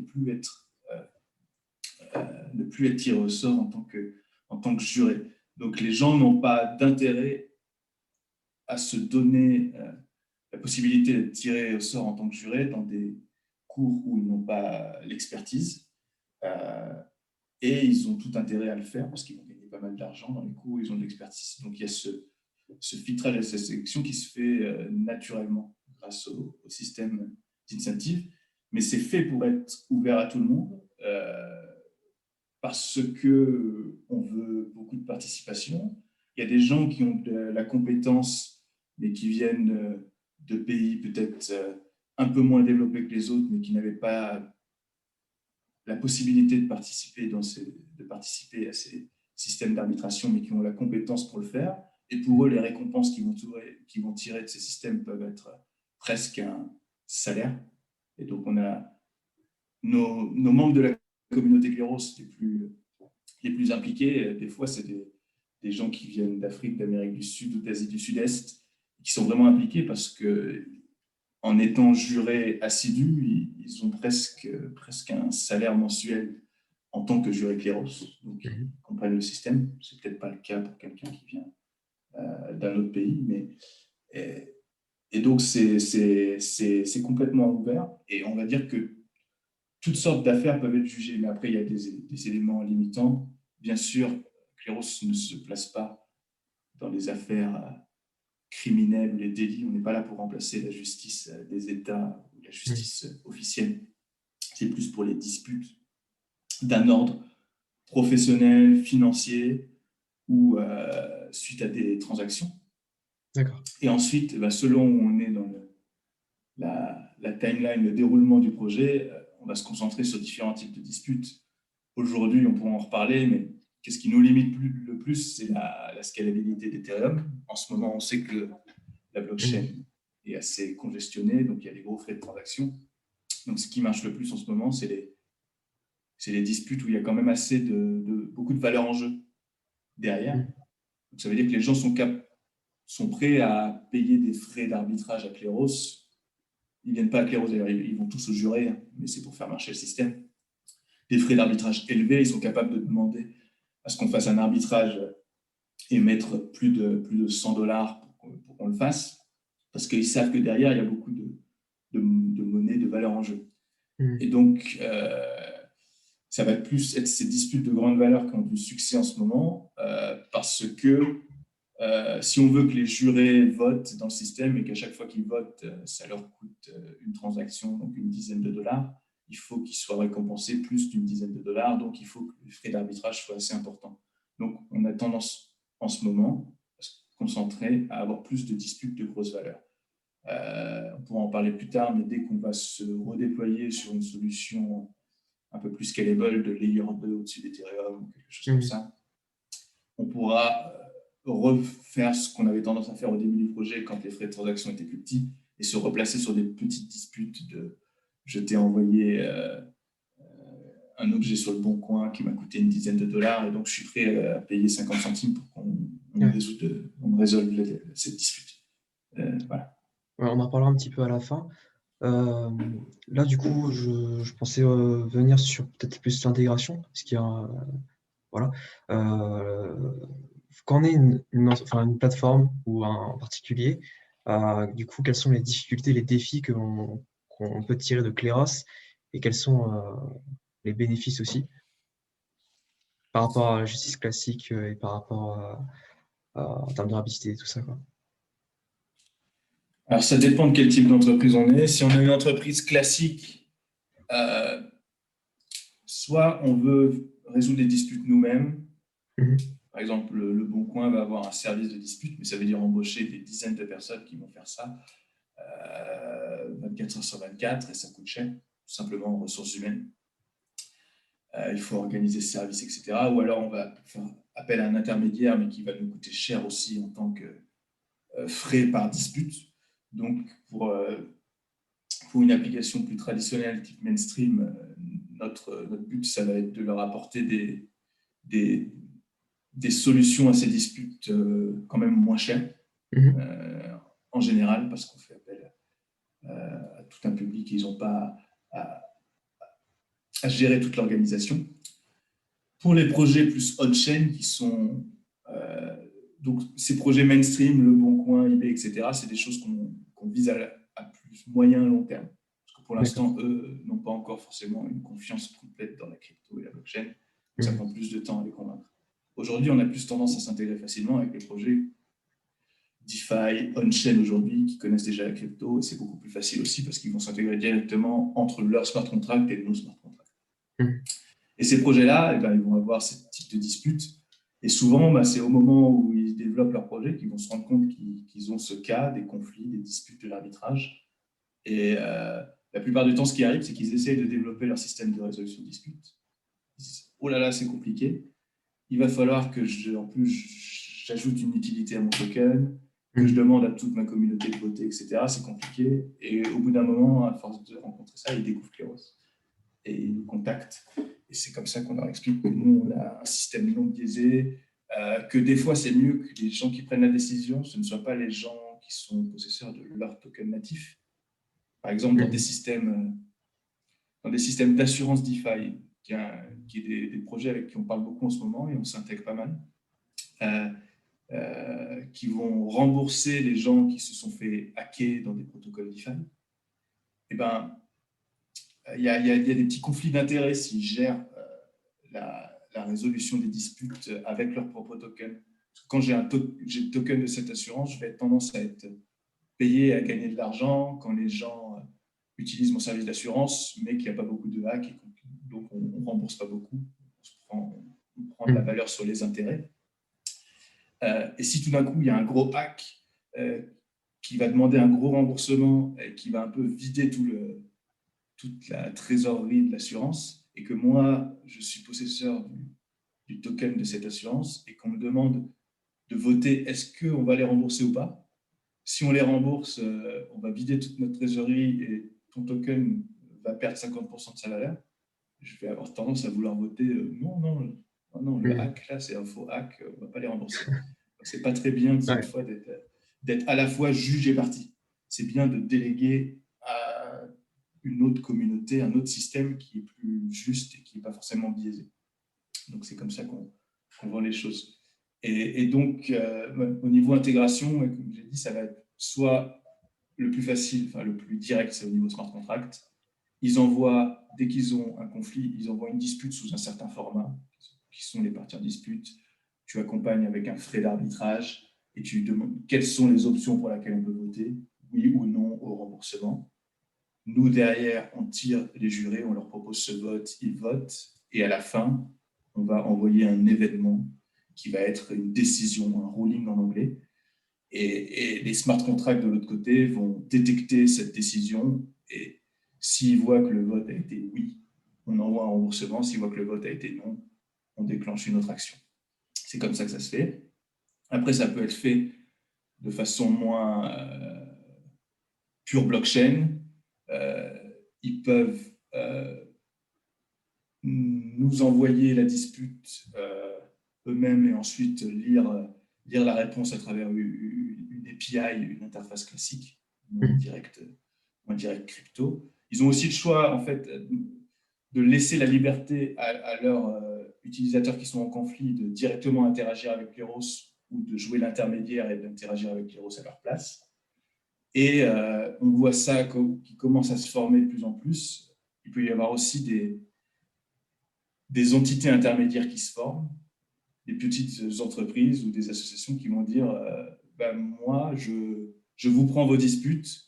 Speaker 1: plus être tiré au sort en tant que juré. Donc les gens n'ont pas d'intérêt à se donner la possibilité d'être tiré au sort en tant que juré dans des cours où ils n'ont pas l'expertise. Et ils ont tout intérêt à le faire parce qu'ils vont gagner pas mal d'argent dans les cours où ils ont de l'expertise. Donc il y a ce filtrage et cette sélection qui se fait naturellement grâce au système d'incentive. Mais c'est fait pour être ouvert à tout le monde. Parce qu'on veut beaucoup de participation. Il y a des gens qui ont de la compétence, mais qui viennent de pays peut-être un peu moins développés que les autres, mais qui n'avaient pas la possibilité de participer à ces systèmes d'arbitration, mais qui ont la compétence pour le faire. Et pour eux, les récompenses qu'ils vont tirer de ces systèmes peuvent être presque un salaire. Et donc, on a nos membres de la communauté Cléros les plus impliqués. Des fois, c'est des gens qui viennent d'Afrique, d'Amérique du Sud ou d'Asie du Sud-Est, qui sont vraiment impliqués parce que en étant jurés assidus, ils ont presque un salaire mensuel en tant que juré Cléros. Donc, ils comprennent le système. Ce n'est peut-être pas le cas pour quelqu'un qui vient d'un autre pays, mais et donc c'est complètement ouvert. Et on va dire que toutes sortes d'affaires peuvent être jugées, mais après, il y a des éléments limitants. Bien sûr, Cléros ne se place pas dans les affaires criminelles ou les délits. On n'est pas là pour remplacer la justice des États ou la justice officielle. C'est plus pour les disputes d'un ordre professionnel, financier ou suite à des transactions.
Speaker 2: D'accord.
Speaker 1: Et ensuite, selon où on est dans la timeline, le déroulement du projet, on va se concentrer sur différents types de disputes. Aujourd'hui, on pourra en reparler, mais qu'est-ce qui nous limite le plus, c'est la scalabilité d'Ethereum. En ce moment, on sait que la blockchain est assez congestionnée, donc il y a des gros frais de transaction. Donc, ce qui marche le plus en ce moment, c'est c'est les disputes où il y a quand même assez beaucoup de valeur en jeu derrière. Donc, ça veut dire que les gens sont prêts à payer des frais d'arbitrage à Cléros. Ils ne viennent pas à Cléros, d'ailleurs, ils vont tous au juré, hein, mais c'est pour faire marcher le système. Des frais d'arbitrage élevés, ils sont capables de demander à ce qu'on fasse un arbitrage et mettre plus de $100 pour qu'on le fasse, parce qu'ils savent que derrière, il y a beaucoup de monnaie, de valeur en jeu. Et donc, ça va plus être ces disputes de grande valeur qui ont du succès en ce moment, parce que si on veut que les jurés votent dans le système et qu'à chaque fois qu'ils votent, ça leur coûte une transaction, donc une dizaine de dollars, il faut qu'ils soient récompensés plus d'une dizaine de dollars, donc il faut que les frais d'arbitrage soient assez importants. Donc, on a tendance en ce moment à se concentrer à avoir plus de disputes de grosse valeur. On pourra en parler plus tard, mais dès qu'on va se redéployer sur une solution un peu plus scalable de layer 2 au-dessus d'Ethereum ou quelque chose comme ça, on pourra refaire ce qu'on avait tendance à faire au début du projet quand les frais de transaction étaient plus petits et se replacer sur des petites disputes de je t'ai envoyé un objet sur le bon coin qui m'a coûté une dizaine de dollars et donc je suis prêt à payer 50 centimes pour qu'on résolve cette dispute. Voilà.
Speaker 2: Ouais, on en parlera un petit peu à la fin. Là, du coup, je pensais venir sur peut-être plus l'intégration, parce qu'il y a, voilà. Quand on est une plateforme ou en particulier, du coup, quelles sont les difficultés, les défis qu'on peut tirer de Cléros et quels sont les bénéfices aussi par rapport à la justice classique et par rapport en termes de rapidité et tout ça, quoi.
Speaker 1: Alors, ça dépend de quel type d'entreprise on est. Si on est une entreprise classique, soit on veut résoudre des disputes nous-mêmes. Par exemple, le Bon Coin va avoir un service de dispute, mais ça veut dire embaucher des dizaines de personnes qui vont faire ça 24 heures sur 24 et ça coûte cher, tout simplement en ressources humaines. Il faut organiser ce service, etc. Ou alors on va faire appel à un intermédiaire, mais qui va nous coûter cher aussi en tant que frais par dispute. Donc, pour une application plus traditionnelle, type mainstream, notre but, ça va être de leur apporter des solutions à ces disputes quand même moins chères, en général, parce qu'on fait appel à tout un public et ils n'ont pas à gérer toute l'organisation. Pour les projets plus on-chain, qui sont donc ces projets mainstream, Le Bon Coin, eBay, etc., c'est des choses qu'on vise à plus moyen long terme. Parce que pour l'instant, eux n'ont pas encore forcément une confiance complète dans la crypto et la blockchain. Donc ça prend plus de temps à les convaincre. Aujourd'hui, on a plus tendance à s'intégrer facilement avec les projets DeFi, on-chain aujourd'hui, qui connaissent déjà la crypto, et c'est beaucoup plus facile aussi parce qu'ils vont s'intégrer directement entre leur smart contract et nos smart contracts. Et ces projets-là, ils vont avoir ce type de disputes. Et souvent, c'est au moment où ils développent leur projet qu'ils vont se rendre compte qu'ils ont ce cas, des conflits, des disputes de l'arbitrage. Et la plupart du temps, ce qui arrive, c'est qu'ils essayent de développer leur système de résolution de disputes. Ils disent « Oh là là, c'est compliqué. Il va falloir que j'ajoute une utilité à mon token, que je demande à toute ma communauté de voter, etc. » C'est compliqué. Et au bout d'un moment, à force de rencontrer ça, ils découvrent Cléros. Et ils nous contactent. Et c'est comme ça qu'on leur explique que nous, on a un système non biaisé, que des fois, c'est mieux que les gens qui prennent la décision, ce ne soient pas les gens qui sont possesseurs de leur token natif. Par exemple, dans des systèmes d'assurance DeFi, qui est des projets avec qui on parle beaucoup en ce moment et on s'intègre pas mal, qui vont rembourser les gens qui se sont fait hacker dans des protocoles DeFi. Eh ben, il y a des petits conflits d'intérêts s'ils gèrent la résolution des disputes avec leur propre token. Quand j'ai le token de cette assurance, je vais être tendance à être payé à gagner de l'argent quand les gens utilisent mon service d'assurance, mais qu'il n'y a pas beaucoup de hacks, et donc on ne rembourse pas beaucoup. On prend de la valeur sur les intérêts. Et si tout d'un coup, il y a un gros hack qui va demander un gros remboursement et qui va un peu vider toute la trésorerie de l'assurance, et que moi, je suis possesseur du token de cette assurance, et qu'on me demande de voter est-ce qu'on va les rembourser ou pas. Si on les rembourse, on va vider toute notre trésorerie et ton token va perdre 50% de sa valeur. je vais avoir tendance à vouloir voter non, le hack, là, c'est un faux hack, on ne va pas les rembourser. C'est pas très bien, une fois, d'être à la fois juge et partie. C'est bien de déléguer à une autre communauté, un autre système qui est plus juste et qui n'est pas forcément biaisé. Donc, c'est comme ça qu'on voit les choses. Et donc, au niveau intégration, comme j'ai dit, ça va être soit le plus facile, enfin le plus direct, c'est au niveau smart contract. Ils envoient, dès qu'ils ont un conflit, ils envoient une dispute sous un certain format, qui sont les parties en dispute. Tu accompagnes avec un frais d'arbitrage et tu demandes quelles sont les options pour lesquelles on peut voter, oui ou non au remboursement. Nous, derrière, on tire les jurés, on leur propose ce vote, ils votent, et à la fin, on va envoyer un événement qui va être une décision, un ruling en anglais. Et les smart contracts de l'autre côté vont détecter cette décision, et s'ils voient que le vote a été oui, on envoie un remboursement. S'ils voient que le vote a été non, on déclenche une autre action. C'est comme ça que ça se fait. Après, ça peut être fait de façon moins pure blockchain. Ils peuvent nous envoyer la dispute eux-mêmes et ensuite lire la réponse à travers une API, une interface classique, moins direct crypto. Ils ont aussi le choix, en fait, de laisser la liberté à leurs utilisateurs qui sont en conflit de directement interagir avec Kleros ou de jouer l'intermédiaire et d'interagir avec Kleros à leur place. Et on voit ça qui commence à se former de plus en plus. Il peut y avoir aussi des entités intermédiaires qui se forment, des petites entreprises ou des associations qui vont dire moi, je vous prends vos disputes,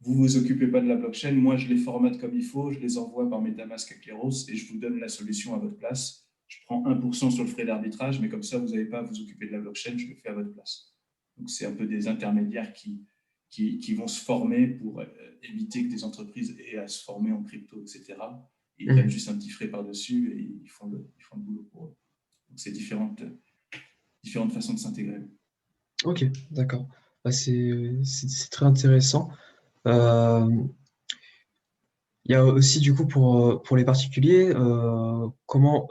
Speaker 1: vous ne vous occupez pas de la blockchain, moi, je les formate comme il faut, je les envoie par MetaMask à Kleros et je vous donne la solution à votre place. Je prends 1% sur le frais d'arbitrage, mais comme ça, vous n'avez pas à vous occuper de la blockchain, je le fais à votre place. Donc, c'est un peu des intermédiaires qui vont se former pour éviter que des entreprises aient à se former en crypto, etc. Ils prennent juste un petit frais par-dessus et ils font le boulot pour eux. Donc, c'est différentes façons de s'intégrer.
Speaker 2: Ok, d'accord. Bah, c'est très intéressant. Il y a aussi du coup pour les particuliers, comment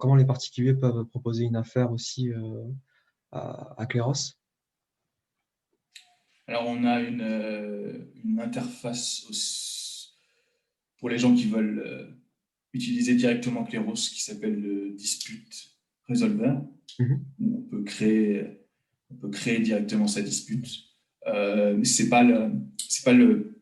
Speaker 2: comment les particuliers peuvent proposer une affaire aussi à Kleros?
Speaker 1: Alors, on a une interface pour les gens qui veulent utiliser directement Kleros qui s'appelle le Dispute Resolver, où on peut créer directement sa dispute. Mais c'est pas le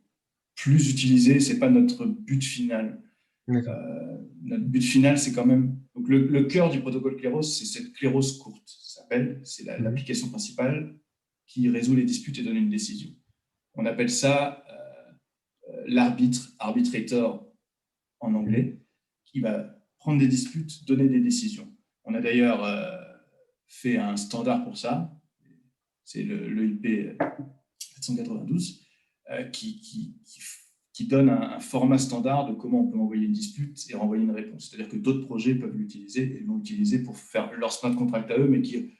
Speaker 1: plus utilisé, c'est pas notre but final. Notre but final, c'est quand même donc le cœur du protocole Kleros, c'est cette Kleros courte, ça s'appelle, c'est l'application principale qui résout les disputes et donne une décision. On appelle ça arbitrator en anglais, qui va prendre des disputes, donner des décisions. On a d'ailleurs fait un standard pour ça, c'est le IP 792, qui donne un format standard de comment on peut envoyer une dispute et renvoyer une réponse. C'est-à-dire que d'autres projets peuvent l'utiliser et l'ont utilisé pour faire leur smart contract à eux, mais qui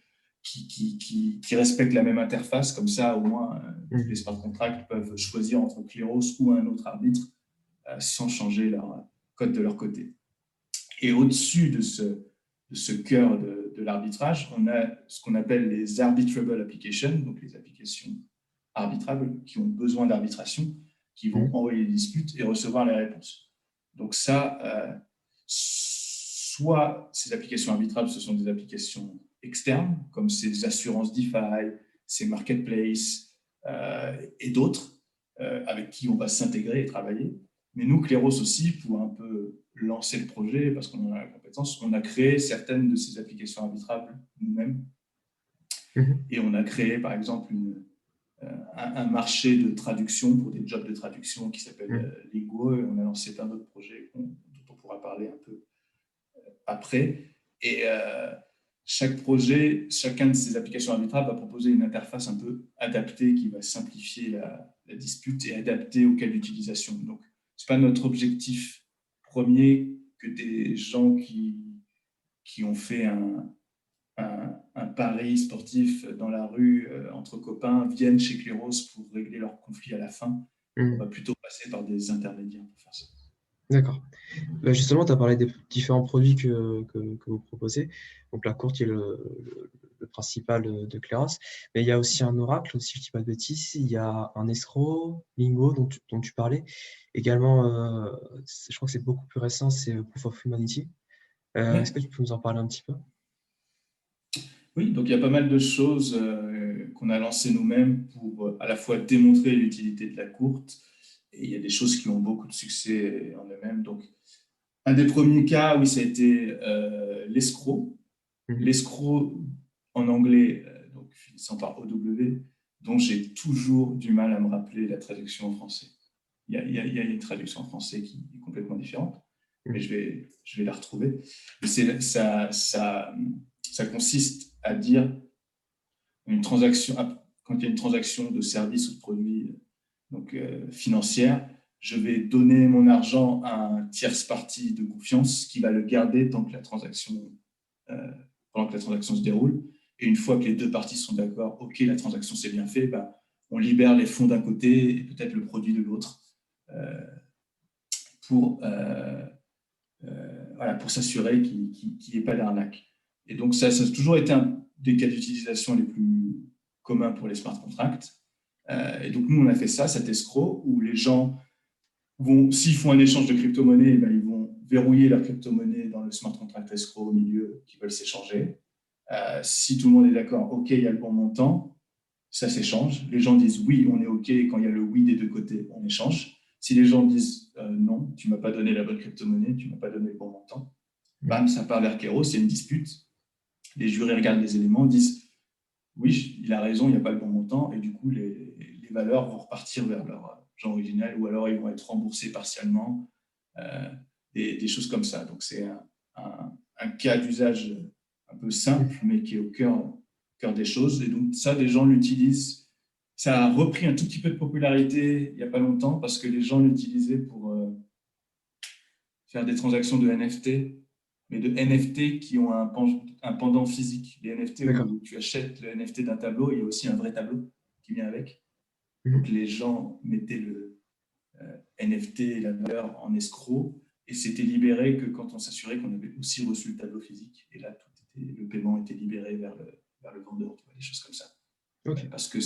Speaker 1: respectent la même interface. Comme ça, au moins, tous les smart contracts peuvent choisir entre Kleros ou un autre arbitre sans changer leur code de leur côté. Et au-dessus de ce cœur de l'arbitrage, on a ce qu'on appelle les arbitrable applications, donc les applications arbitrables qui ont besoin d'arbitration, qui vont envoyer des disputes et recevoir les réponses. Donc ça, soit ces applications arbitrables, ce sont des applications externes, comme ces assurances DeFi, ces marketplaces et d'autres, avec qui on va s'intégrer et travailler. Mais nous, Kleros aussi, pour un peu lancer le projet, parce qu'on a la compétence, on a créé certaines de ces applications arbitrables nous-mêmes. Et on a créé, par exemple, un marché de traduction pour des jobs de traduction qui s'appelle Lingo. Et on a lancé plein d'autres projets dont on pourra parler un peu après. Et chaque projet, chacun de ces applications arbitrables va proposer une interface un peu adaptée qui va simplifier la dispute et adaptée au cas d'utilisation. Donc, ce n'est pas notre objectif premier que des gens qui ont fait un pari sportif dans la rue entre copains viennent chez Kleros pour régler leur conflit à la fin. On va plutôt passer par des intermédiaires pour faire ça.
Speaker 2: D'accord. Justement, tu as parlé des différents produits que vous proposez. Donc, la courte qui est le principal de Cléros. Mais il y a aussi un Oracle, si je ne dis pas de bêtises. Il y a un Escrow, Lingo, dont tu parlais. Également, je crois que c'est beaucoup plus récent, c'est Proof of Humanity. Est-ce
Speaker 1: Ouais.
Speaker 2: que tu peux nous en parler un petit peu?
Speaker 1: Oui, donc il y a pas mal de choses qu'on a lancées nous-mêmes pour à la fois démontrer l'utilité de la courte, et il y a des choses qui ont beaucoup de succès en eux-mêmes. Donc, un des premiers cas, oui, ça a été l'escroc.
Speaker 2: Mhm.
Speaker 1: L'escroc en anglais, donc finissant par OW, dont j'ai toujours du mal à me rappeler la traduction en français. Il y a une traduction en français qui est complètement différente, mais
Speaker 2: Mhm.
Speaker 1: je vais la retrouver. Mais ça consiste à dire une transaction, quand il y a une transaction de service ou de produit donc, financière, je vais donner mon argent à un tierce partie de confiance qui va le garder euh, pendant que la transaction se déroule. Et une fois que les deux parties sont d'accord, OK, la transaction s'est bien faite, bah, on libère les fonds d'un côté et peut-être le produit de l'autre euh, pour, voilà, pour s'assurer qu'il n'y ait pas d'arnaque. Et donc, ça a toujours été un des cas d'utilisation les plus communs pour les smart contracts. Et donc, nous, on a fait ça, cet escroc, où les gens vont, s'ils font un échange de crypto-monnaie, ben, ils vont verrouiller leur crypto-monnaie dans le smart contract escroc au milieu qui veulent s'échanger. Si tout le monde est d'accord, OK, il y a le bon montant, ça s'échange. Les gens disent oui, on est OK. Quand il y a le oui des deux côtés, on échange. Si les gens disent non, tu ne m'as pas donné la bonne crypto-monnaie, tu ne m'as pas donné le bon montant, bam, ça part vers Kéros, il y a une dispute. Les jurés regardent les éléments, disent oui, il a raison, il n'y a pas le bon montant, et du coup, les valeurs vont repartir vers leur argent original, ou alors ils vont être remboursés partiellement, euh, des choses comme ça. Donc, c'est un cas d'usage un peu simple, mais qui est au cœur des choses. Et donc, ça, les gens l'utilisent. Ça a repris un tout petit peu de popularité il n'y a pas longtemps, parce que les gens l'utilisaient pour faire des transactions de NFT, mais de NFT qui ont un pendant physique. Les NFT
Speaker 2: D'accord.
Speaker 1: où tu achètes le NFT d'un tableau, il y a aussi un vrai tableau qui vient avec. Donc
Speaker 2: Mhm.
Speaker 1: les gens mettaient le NFT, la valeur en escroc, et c'était libéré que quand on s'assurait qu'on avait aussi reçu le tableau physique. Et là, le paiement était libéré vers le vendeur, des choses comme ça.
Speaker 2: Ok.
Speaker 1: Parce que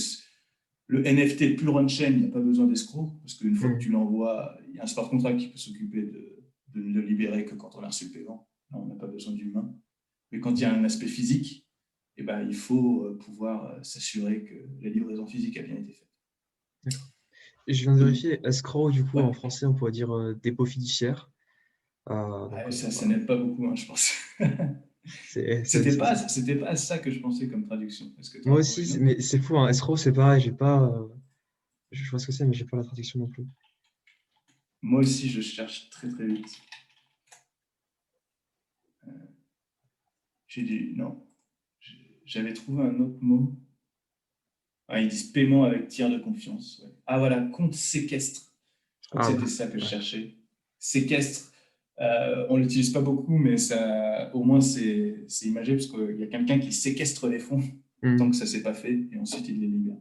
Speaker 1: le NFT pure on-chain, il n'y a pas besoin d'escroc, parce qu'une fois que
Speaker 2: Mhm.
Speaker 1: tu l'envoies, il y a un smart contract qui peut s'occuper de ne le libérer que quand on a reçu le paiement. Là, on n'a pas besoin d'humain. Mais quand il y a un aspect physique, eh ben, il faut pouvoir s'assurer que la livraison physique a bien été faite.
Speaker 2: D'accord. Et je viens de
Speaker 1: Donc,
Speaker 2: vérifier, escroc, du coup,
Speaker 1: ouais,
Speaker 2: en français, on pourrait dire dépôt fiduciaire. Donc,
Speaker 1: ça
Speaker 2: voilà.
Speaker 1: n'aide pas beaucoup, hein, je pense.
Speaker 2: C'est, c'est-
Speaker 1: C'était
Speaker 2: c'est-
Speaker 1: pas,
Speaker 2: c'est-
Speaker 1: c'était pas ça que je pensais comme traduction. Est-ce que tu en
Speaker 2: Moi
Speaker 1: as trouvé
Speaker 2: aussi,
Speaker 1: une autre?
Speaker 2: mais c'est fou, hein. Escroc, c'est pareil, j'ai pas. Je vois ce que c'est, mais j'ai pas la traduction non plus.
Speaker 1: Moi aussi, je cherche très très vite. J'ai dit non. J'avais trouvé un autre mot. Ah, ils disent paiement avec tiers de confiance. Ouais. Ah voilà, compte séquestre. Je crois que
Speaker 2: Ah ouais.
Speaker 1: c'était ça que je
Speaker 2: Ouais.
Speaker 1: cherchais. Séquestre, on ne l'utilise pas beaucoup, mais ça, au moins c'est imagé parce qu'il y a quelqu'un qui séquestre les fonds tant que
Speaker 2: Mhm.
Speaker 1: ça ne s'est pas fait et ensuite il les libère.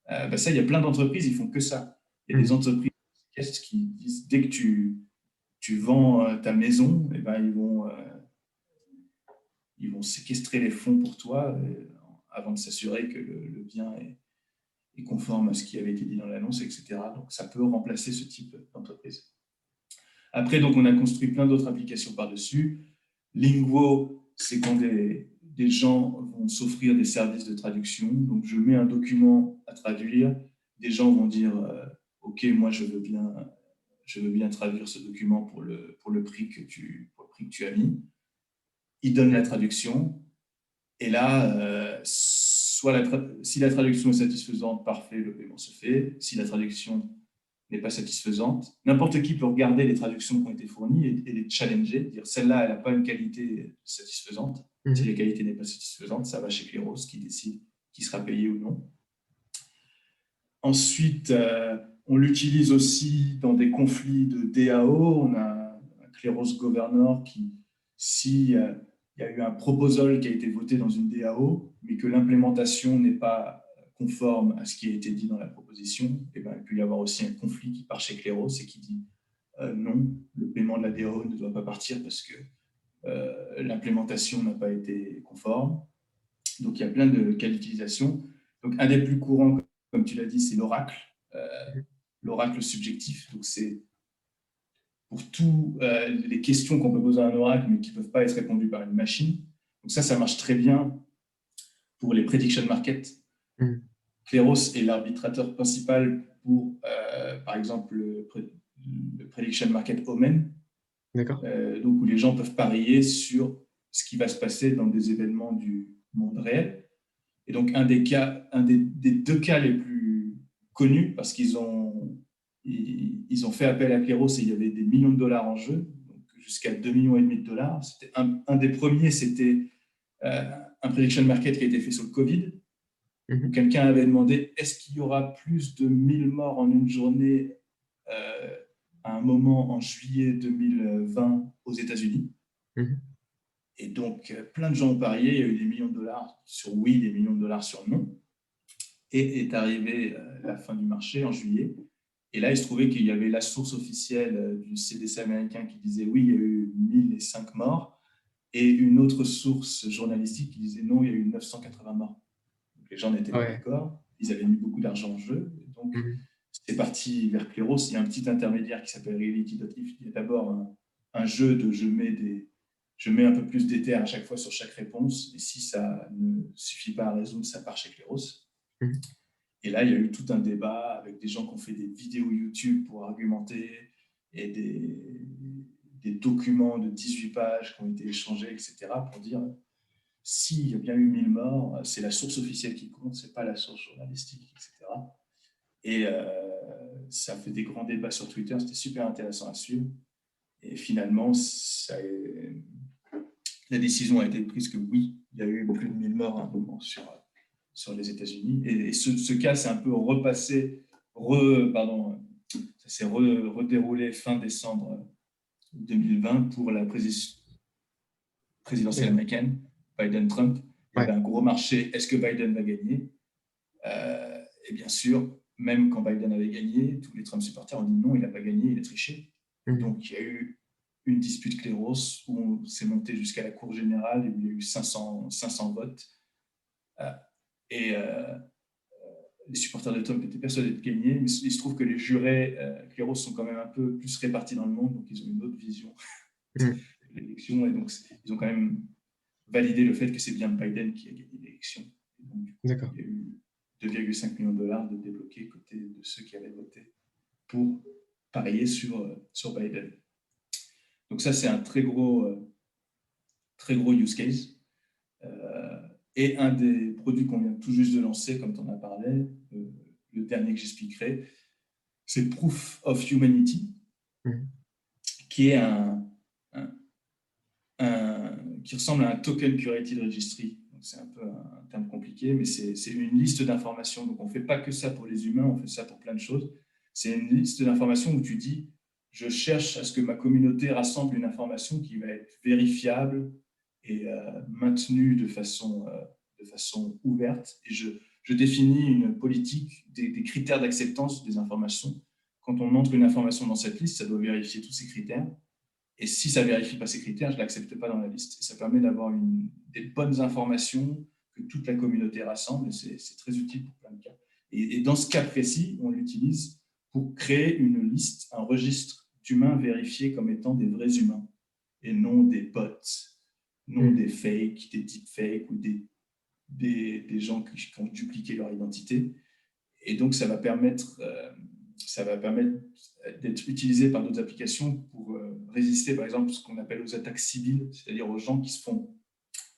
Speaker 1: Bah ça, il y a plein d'entreprises, ils font que ça. Il y a des
Speaker 2: Mhm.
Speaker 1: entreprises qui disent dès que tu vends ta maison, eh ben, ils vont séquestrer les fonds pour toi avant de s'assurer que le bien est conforme à ce qui avait été dit dans l'annonce, etc. Donc, ça peut remplacer ce type d'entreprise. Après, donc, on a construit plein d'autres applications par-dessus. Linguo, c'est quand des gens vont s'offrir des services de traduction. Donc, je mets un document à traduire. Des gens vont dire OK, moi, je veux bien traduire ce document pour le prix que tu as mis. Ils donnent la
Speaker 2: Mhm.
Speaker 1: traduction. Et là, si la traduction est satisfaisante, parfait, le paiement se fait. Si la traduction n'est pas satisfaisante, n'importe qui peut regarder les traductions qui ont été fournies et les challenger, dire celle-là, elle n'a pas une qualité satisfaisante. Si la
Speaker 2: Mhm.
Speaker 1: qualité n'est pas satisfaisante, ça va chez Cléros qui décide qui sera payé ou non. Ensuite, on l'utilise aussi dans des conflits de DAO. On a un Cléros Governor qui, si il y a eu un proposal qui a été voté dans une DAO, mais que l'implémentation n'est pas conforme à ce qui a été dit dans la proposition, et ben, il peut y avoir aussi un conflit qui part chez Cléros et qui dit non, le paiement de la DAO ne doit pas partir parce que l'implémentation n'a pas été conforme. Donc, il y a plein de cas d'utilisation. Donc, un des plus courants, comme tu l'as dit, c'est l'oracle, l'oracle subjectif. Donc, c'est pour toutes les questions qu'on peut poser à un oracle, mais qui ne peuvent pas être répondues par une machine. Donc, ça marche très bien pour les prediction markets. Kleros est l'arbitrateur principal pour, par exemple, le prediction market Omen, donc où les gens peuvent parier sur ce qui va se passer dans des événements du monde réel. Et donc, un des deux cas les plus connus, parce qu'ils ont fait appel à Kleros et il y avait des millions de dollars en jeu, donc jusqu'à 2,5 millions de dollars. C'était un des premiers, c'était un prediction market qui a été fait sur le Covid, où quelqu'un avait demandé est-ce qu'il y aura plus de 1000 morts en une journée à un moment en juillet 2020 aux États-Unis. Et donc, plein de gens ont parié. Il y a eu des millions de dollars sur oui, des millions de dollars sur non. Et est arrivée la fin du marché en juillet. Et là, il se trouvait qu'il y avait la source officielle du CDC américain qui disait oui, il y a eu 1005 morts. Et une autre source journalistique qui disait non, il y a eu 980 morts. Donc, les gens n'étaient pas d'accord. Ils avaient mis beaucoup d'argent en jeu. Et donc, c'est parti vers Kleros. Il y a un petit intermédiaire qui s'appelle Reality.if. Il y a d'abord un jeu de je mets un peu plus d'Ether à chaque fois sur chaque réponse, et si ça ne suffit pas à résoudre, ça part chez Kleros. Et là, il y a eu tout un débat avec des gens qui ont fait des vidéos YouTube pour argumenter, et des documents de 18 pages qui ont été échangés, etc., pour dire s'il y a bien eu 1000 morts, c'est la source officielle qui compte, c'est pas la source journalistique, etc. Et ça fait des grands débats sur Twitter, c'était super intéressant à suivre. Et finalement, la décision a été prise que oui, il y a eu plus de 1000 morts à un moment sur les États-Unis. Et ce cas s'est un peu repassé, ça s'est redéroulé fin décembre 2020 pour la présidentielle américaine, Biden-Trump. Il y avait un gros marché. Est-ce que Biden va gagner ? Et bien sûr, même quand Biden avait gagné, tous les Trump supporters ont dit non, il n'a pas gagné, il a triché. Donc, il y a eu une dispute Kleros où on s'est monté jusqu'à la Cour générale et où il y a eu 500 votes. Et les supporters de Trump étaient persuadés de gagner, mais il se trouve que les jurés Kleros sont quand même un peu plus répartis dans le monde, donc ils ont une autre vision de l'élection, et donc ils ont quand même validé le fait que c'est bien Biden qui a gagné l'élection. Donc, il y a eu 2,5 millions de dollars de débloqués côté de ceux qui avaient voté pour parier sur Biden. Donc ça, c'est un très gros use case. Et un des produits qu'on vient tout juste de lancer, comme tu en as parlé, le dernier que j'expliquerai, c'est Proof of Humanity, qui est qui ressemble à un token curated registry. Donc c'est un peu un terme compliqué, mais c'est une liste d'informations. Donc on ne fait pas que ça pour les humains, on fait ça pour plein de choses. C'est une liste d'informations où tu dis je cherche à ce que ma communauté rassemble une information qui va être vérifiable et maintenue de façon ouverte. Et je définis une politique, des critères d'acceptance des informations. Quand on entre une information dans cette liste, ça doit vérifier tous ces critères. Et si ça ne vérifie pas ces critères, je ne l'accepte pas dans la liste. Et ça permet d'avoir des bonnes informations que toute la communauté rassemble. Et c'est très utile pour plein de cas. Et dans ce cas précis, on l'utilise pour créer une liste, un registre d'humains vérifiés comme étant des vrais humains et non des bots, non des fakes, des deepfakes ou des gens qui ont dupliqué leur identité. Et donc, ça va permettre d'être utilisé par d'autres applications pour résister, par exemple, à ce qu'on appelle aux attaques civiles, c'est-à-dire aux gens qui se font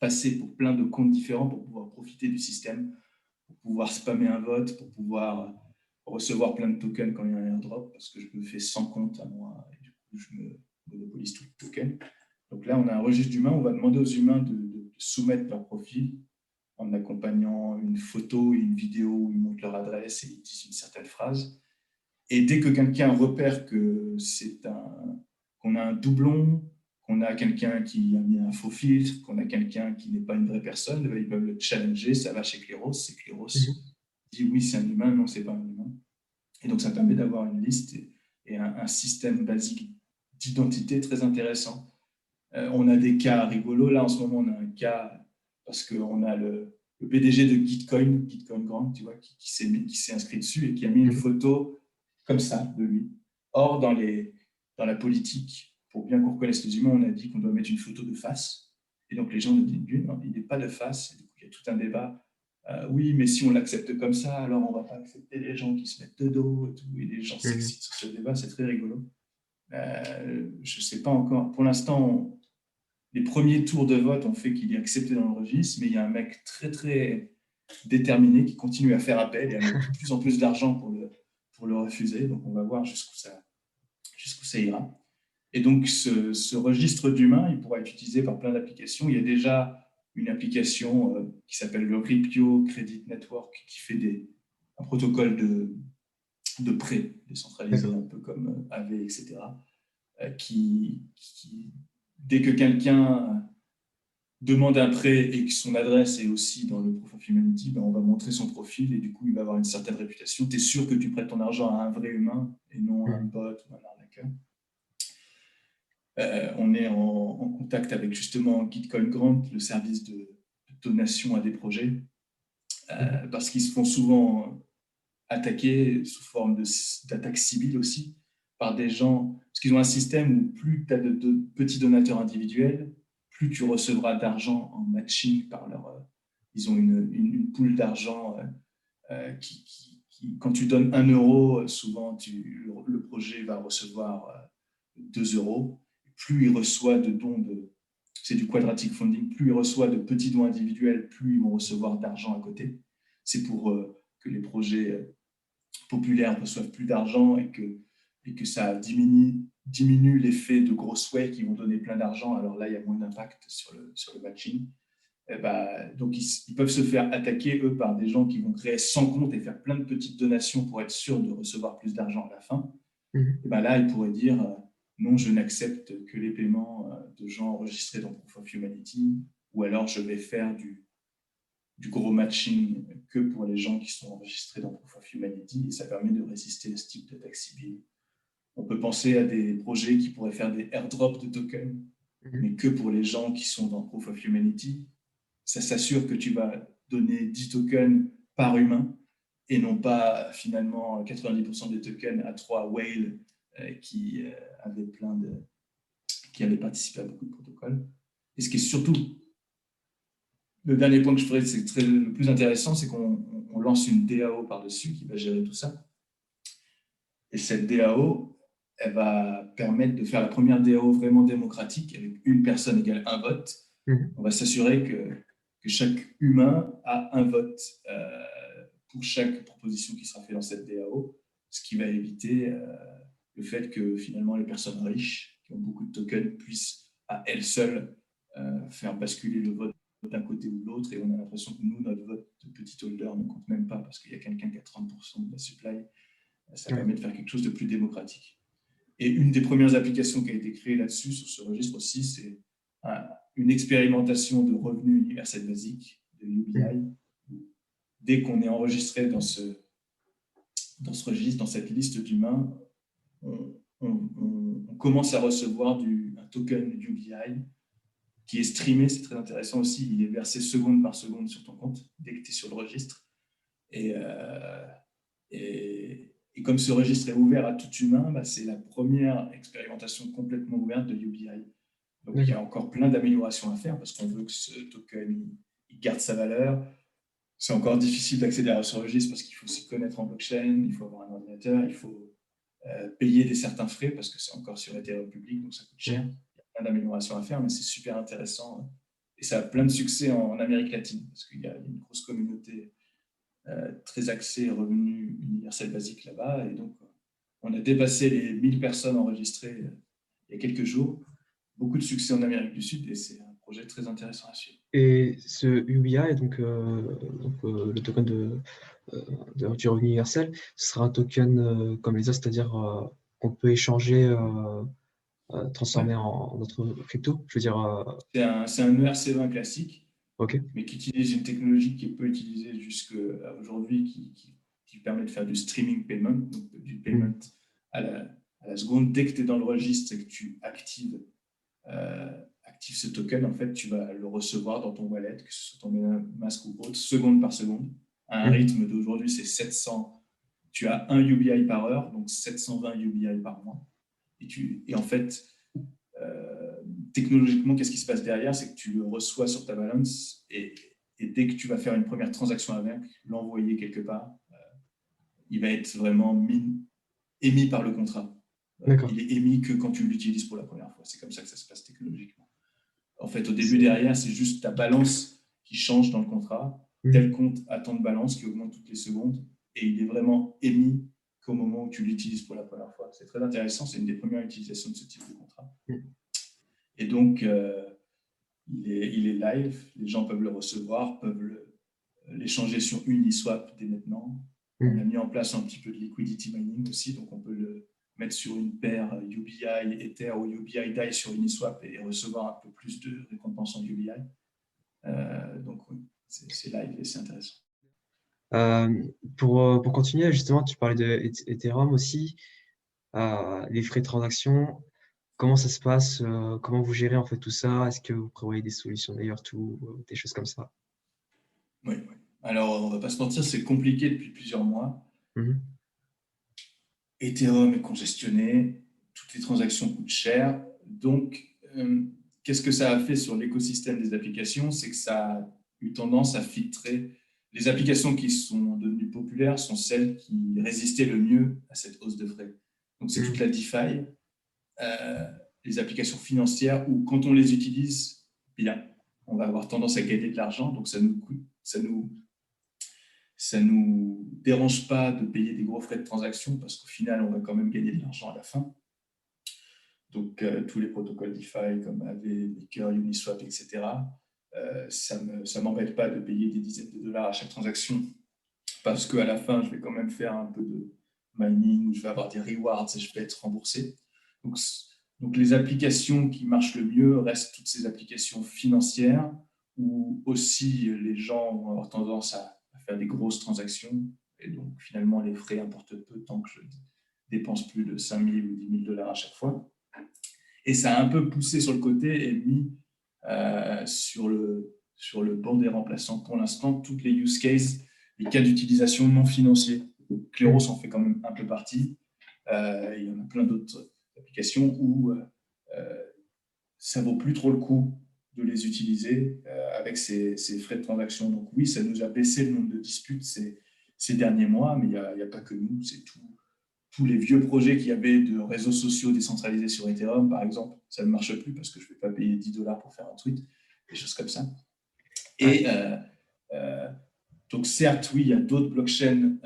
Speaker 1: passer pour plein de comptes différents pour pouvoir profiter du système, pour pouvoir spammer un vote, pour pouvoir recevoir plein de tokens quand il y a un airdrop, parce que je me fais 100 comptes à moi et du coup, je me monopolise tout le token. Donc là, on a un registre d'humains, on va demander aux humains de soumettre leur profil en accompagnant une photo et une vidéo où ils montrent leur adresse et ils disent une certaine phrase. Et dès que quelqu'un repère que qu'on a un doublon, qu'on a quelqu'un qui a mis un faux filtre, qu'on a quelqu'un qui n'est pas une vraie personne, ils peuvent le challenger, ça va chez Kleros, et Kleros dit oui, c'est un humain, non, c'est pas un humain. Et donc, ça permet d'avoir une liste et un système basique d'identité très intéressant. On a des cas rigolos. Là, en ce moment, on a un cas parce qu'on a le PDG de Gitcoin Grant, tu vois, qui s'est inscrit dessus et qui a mis une photo comme ça de lui. Or, dans la politique, pour bien qu'on reconnaisse les humains, on a dit qu'on doit mettre une photo de face. Et donc, les gens nous disent, non, il n'est pas de face. Et du coup, il y a tout un débat. Oui, mais si on l'accepte comme ça, alors on ne va pas accepter les gens qui se mettent de dos et tout. Et les gens s'excitent sur ce débat, c'est très rigolo. Je ne sais pas encore. Pour l'instant, les premiers tours de vote ont fait qu'il est accepté dans le registre, mais il y a un mec très, très déterminé qui continue à faire appel et à mettre de plus en plus d'argent pour le refuser. Donc, on va voir jusqu'où ça ira. Et donc, ce registre d'humains, il pourra être utilisé par plein d'applications. Il y a déjà une application qui s'appelle le Ripio Credit Network qui fait un protocole de prêt décentralisé, un peu comme AV, etc., qui, dès que quelqu'un demande un prêt et que son adresse est aussi dans le Proof of Humanity, ben on va montrer son profil et du coup, il va avoir une certaine réputation. Tu es sûr que tu prêtes ton argent à un vrai humain et non à un bot ou un arnaqueur. On est en contact avec justement Gitcoin Grant, le service de donation à des projets, parce qu'ils se font souvent attaquer sous forme d'attaques civiles aussi par des gens, parce qu'ils ont un système où plus tu as de petits donateurs individuels, plus tu recevras d'argent en matching par ils ont une pool d'argent quand tu donnes 1 euro, souvent le projet va recevoir 2 euros. Plus il reçoit de dons c'est du quadratic funding, plus il reçoit de petits dons individuels, plus ils vont recevoir d'argent à côté. C'est pour que les projets populaires reçoivent plus d'argent et que ça diminue l'effet de gros swells qui vont donner plein d'argent. Alors là, il y a moins d'impact sur le matching. Donc, ils peuvent se faire attaquer, eux, par des gens qui vont créer 100 comptes et faire plein de petites donations pour être sûr de recevoir plus d'argent à la fin. Là, ils pourraient dire non, je n'accepte que les paiements de gens enregistrés dans Proof of Humanity, ou alors je vais faire du gros matching que pour les gens qui sont enregistrés dans Proof of Humanity, et ça permet de résister à ce type d'attaque civile. On peut penser à des projets qui pourraient faire des airdrops de tokens, mais que pour les gens qui sont dans Proof of Humanity. Ça s'assure que tu vas donner 10 tokens par humain et non pas finalement 90% des tokens à 3 whales qui avaient participé à beaucoup de protocoles. Et ce qui est surtout le dernier point que je ferai, c'est le plus intéressant, c'est qu'on lance une DAO par-dessus qui va gérer tout ça. Et cette DAO, elle va permettre de faire la première DAO vraiment démocratique avec une personne égale un vote. On va s'assurer que chaque humain a un vote pour chaque proposition qui sera faite dans cette DAO, ce qui va éviter le fait que finalement les personnes riches qui ont beaucoup de tokens puissent à elles seules faire basculer le vote d'un côté ou de l'autre, et on a l'impression que nous, notre vote de petit holder ne compte même pas parce qu'il y a quelqu'un qui a 30% de la supply. Ça permet de faire quelque chose de plus démocratique. Et une des premières applications qui a été créée là-dessus, sur ce registre aussi, c'est une expérimentation de revenu universel basique, de UBI. Dès qu'on est enregistré dans ce registre, dans cette liste d'humains, on commence à recevoir un token UBI qui est streamé, c'est très intéressant aussi, il est versé seconde par seconde sur ton compte, dès que tu es sur le registre. Et comme ce registre est ouvert à tout humain, c'est la première expérimentation complètement ouverte de UBI. Donc, il y a encore plein d'améliorations à faire parce qu'on veut que ce token il garde sa valeur. C'est encore difficile d'accéder à ce registre parce qu'il faut s'y connaître en blockchain, il faut avoir un ordinateur, il faut payer certains frais parce que c'est encore sur Ethereum public, donc ça coûte cher. Il y a plein d'améliorations à faire, mais c'est super intéressant. Et ça a plein de succès en Amérique latine parce qu'il y a une grosse communauté très axée revenu universel basique là-bas. Et donc, on a dépassé les 1000 personnes enregistrées il y a quelques jours. Beaucoup de succès en Amérique du Sud et c'est un projet très intéressant à suivre.
Speaker 2: Et ce UBI, donc le token du revenu universel, ce sera un token comme les autres, c'est-à-dire qu'on peut échanger, transformer en notre crypto. Je veux dire.
Speaker 1: C'est un ERC20 classique,
Speaker 2: okay.
Speaker 1: Mais qui utilise une technologie qui peut utiliser jusqu'à aujourd'hui, qui permet de faire du streaming payment, donc du payment à la seconde. Dès que tu es dans le registre et que tu actives ce token, en fait, tu vas le recevoir dans ton wallet, que ce soit ton MetaMask ou autre, seconde par seconde. À un rythme d'aujourd'hui, c'est 700. Tu as 1 UBI par heure, donc 720 UBI par mois. Et en fait, technologiquement, qu'est-ce qui se passe derrière? C'est que tu le reçois sur ta balance et dès que tu vas faire une première transaction avec, l'envoyer quelque part, il va être vraiment émis par le contrat. Il est émis que quand tu l'utilises pour la première fois. C'est comme ça que ça se passe technologiquement. En fait, au début, derrière, c'est juste ta balance qui change dans le contrat. Tel compte a tant de balance qui augmente toutes les secondes et il est vraiment émis qu'au moment où tu l'utilises pour la première fois. C'est très intéressant. C'est une des premières utilisations de ce type de contrat. Et donc, il est live. Les gens peuvent le recevoir, peuvent l'échanger sur Uniswap dès maintenant. On a mis en place un petit peu de liquidity mining aussi, donc on peut le mettre sur une paire UBI Ether ou UBI DAI sur Uniswap et recevoir un peu plus de récompenses en UBI. Donc oui, c'est live et c'est intéressant.
Speaker 2: Pour continuer, justement, tu parlais de Ethereum aussi, les frais de transaction. Comment ça se passe? Comment vous gérez en fait tout ça? Est-ce que vous prévoyez des solutions d'ailleurs, des choses comme ça?
Speaker 1: Oui. Alors, on ne va pas se mentir, c'est compliqué depuis plusieurs mois. Ethereum est congestionné, toutes les transactions coûtent cher. Donc, qu'est-ce que ça a fait sur l'écosystème des applications? C'est que ça a eu tendance à filtrer. Les applications qui sont devenues populaires sont celles qui résistaient le mieux à cette hausse de frais. Donc, c'est toute la DeFi, les applications financières où, quand on les utilise bien, on va avoir tendance à gagner de l'argent. Donc, ça nous dérange pas de payer des gros frais de transaction parce qu'au final, on va quand même gagner de l'argent à la fin. Donc, tous les protocoles DeFi comme Aave, Maker, Uniswap, etc., ça ne m'embête pas de payer des dizaines de dollars à chaque transaction parce qu'à la fin, je vais quand même faire un peu de mining où je vais avoir des rewards et je vais être remboursé. Donc, les applications qui marchent le mieux restent toutes ces applications financières où aussi les gens vont avoir tendance à faire des grosses transactions et donc finalement les frais importent peu tant que je dépense plus de 5 000 ou 10 000 dollars à chaque fois. Et ça a un peu poussé sur le côté et mis sur le banc des remplaçants pour l'instant toutes les use cases, les cas d'utilisation non financiers. Kleros en fait quand même un peu partie. Il y en a plein d'autres applications où ça ne vaut plus trop le coup de les utiliser avec ces frais de transaction. Donc oui, ça nous a baissé le nombre de disputes ces derniers mois, mais il n'y a pas que nous, c'est tous les vieux projets qu'il y avait de réseaux sociaux décentralisés sur Ethereum, par exemple, ça ne marche plus parce que je ne vais pas payer 10 dollars pour faire un tweet, des choses comme ça. Et donc certes, oui, il y a d'autres blockchains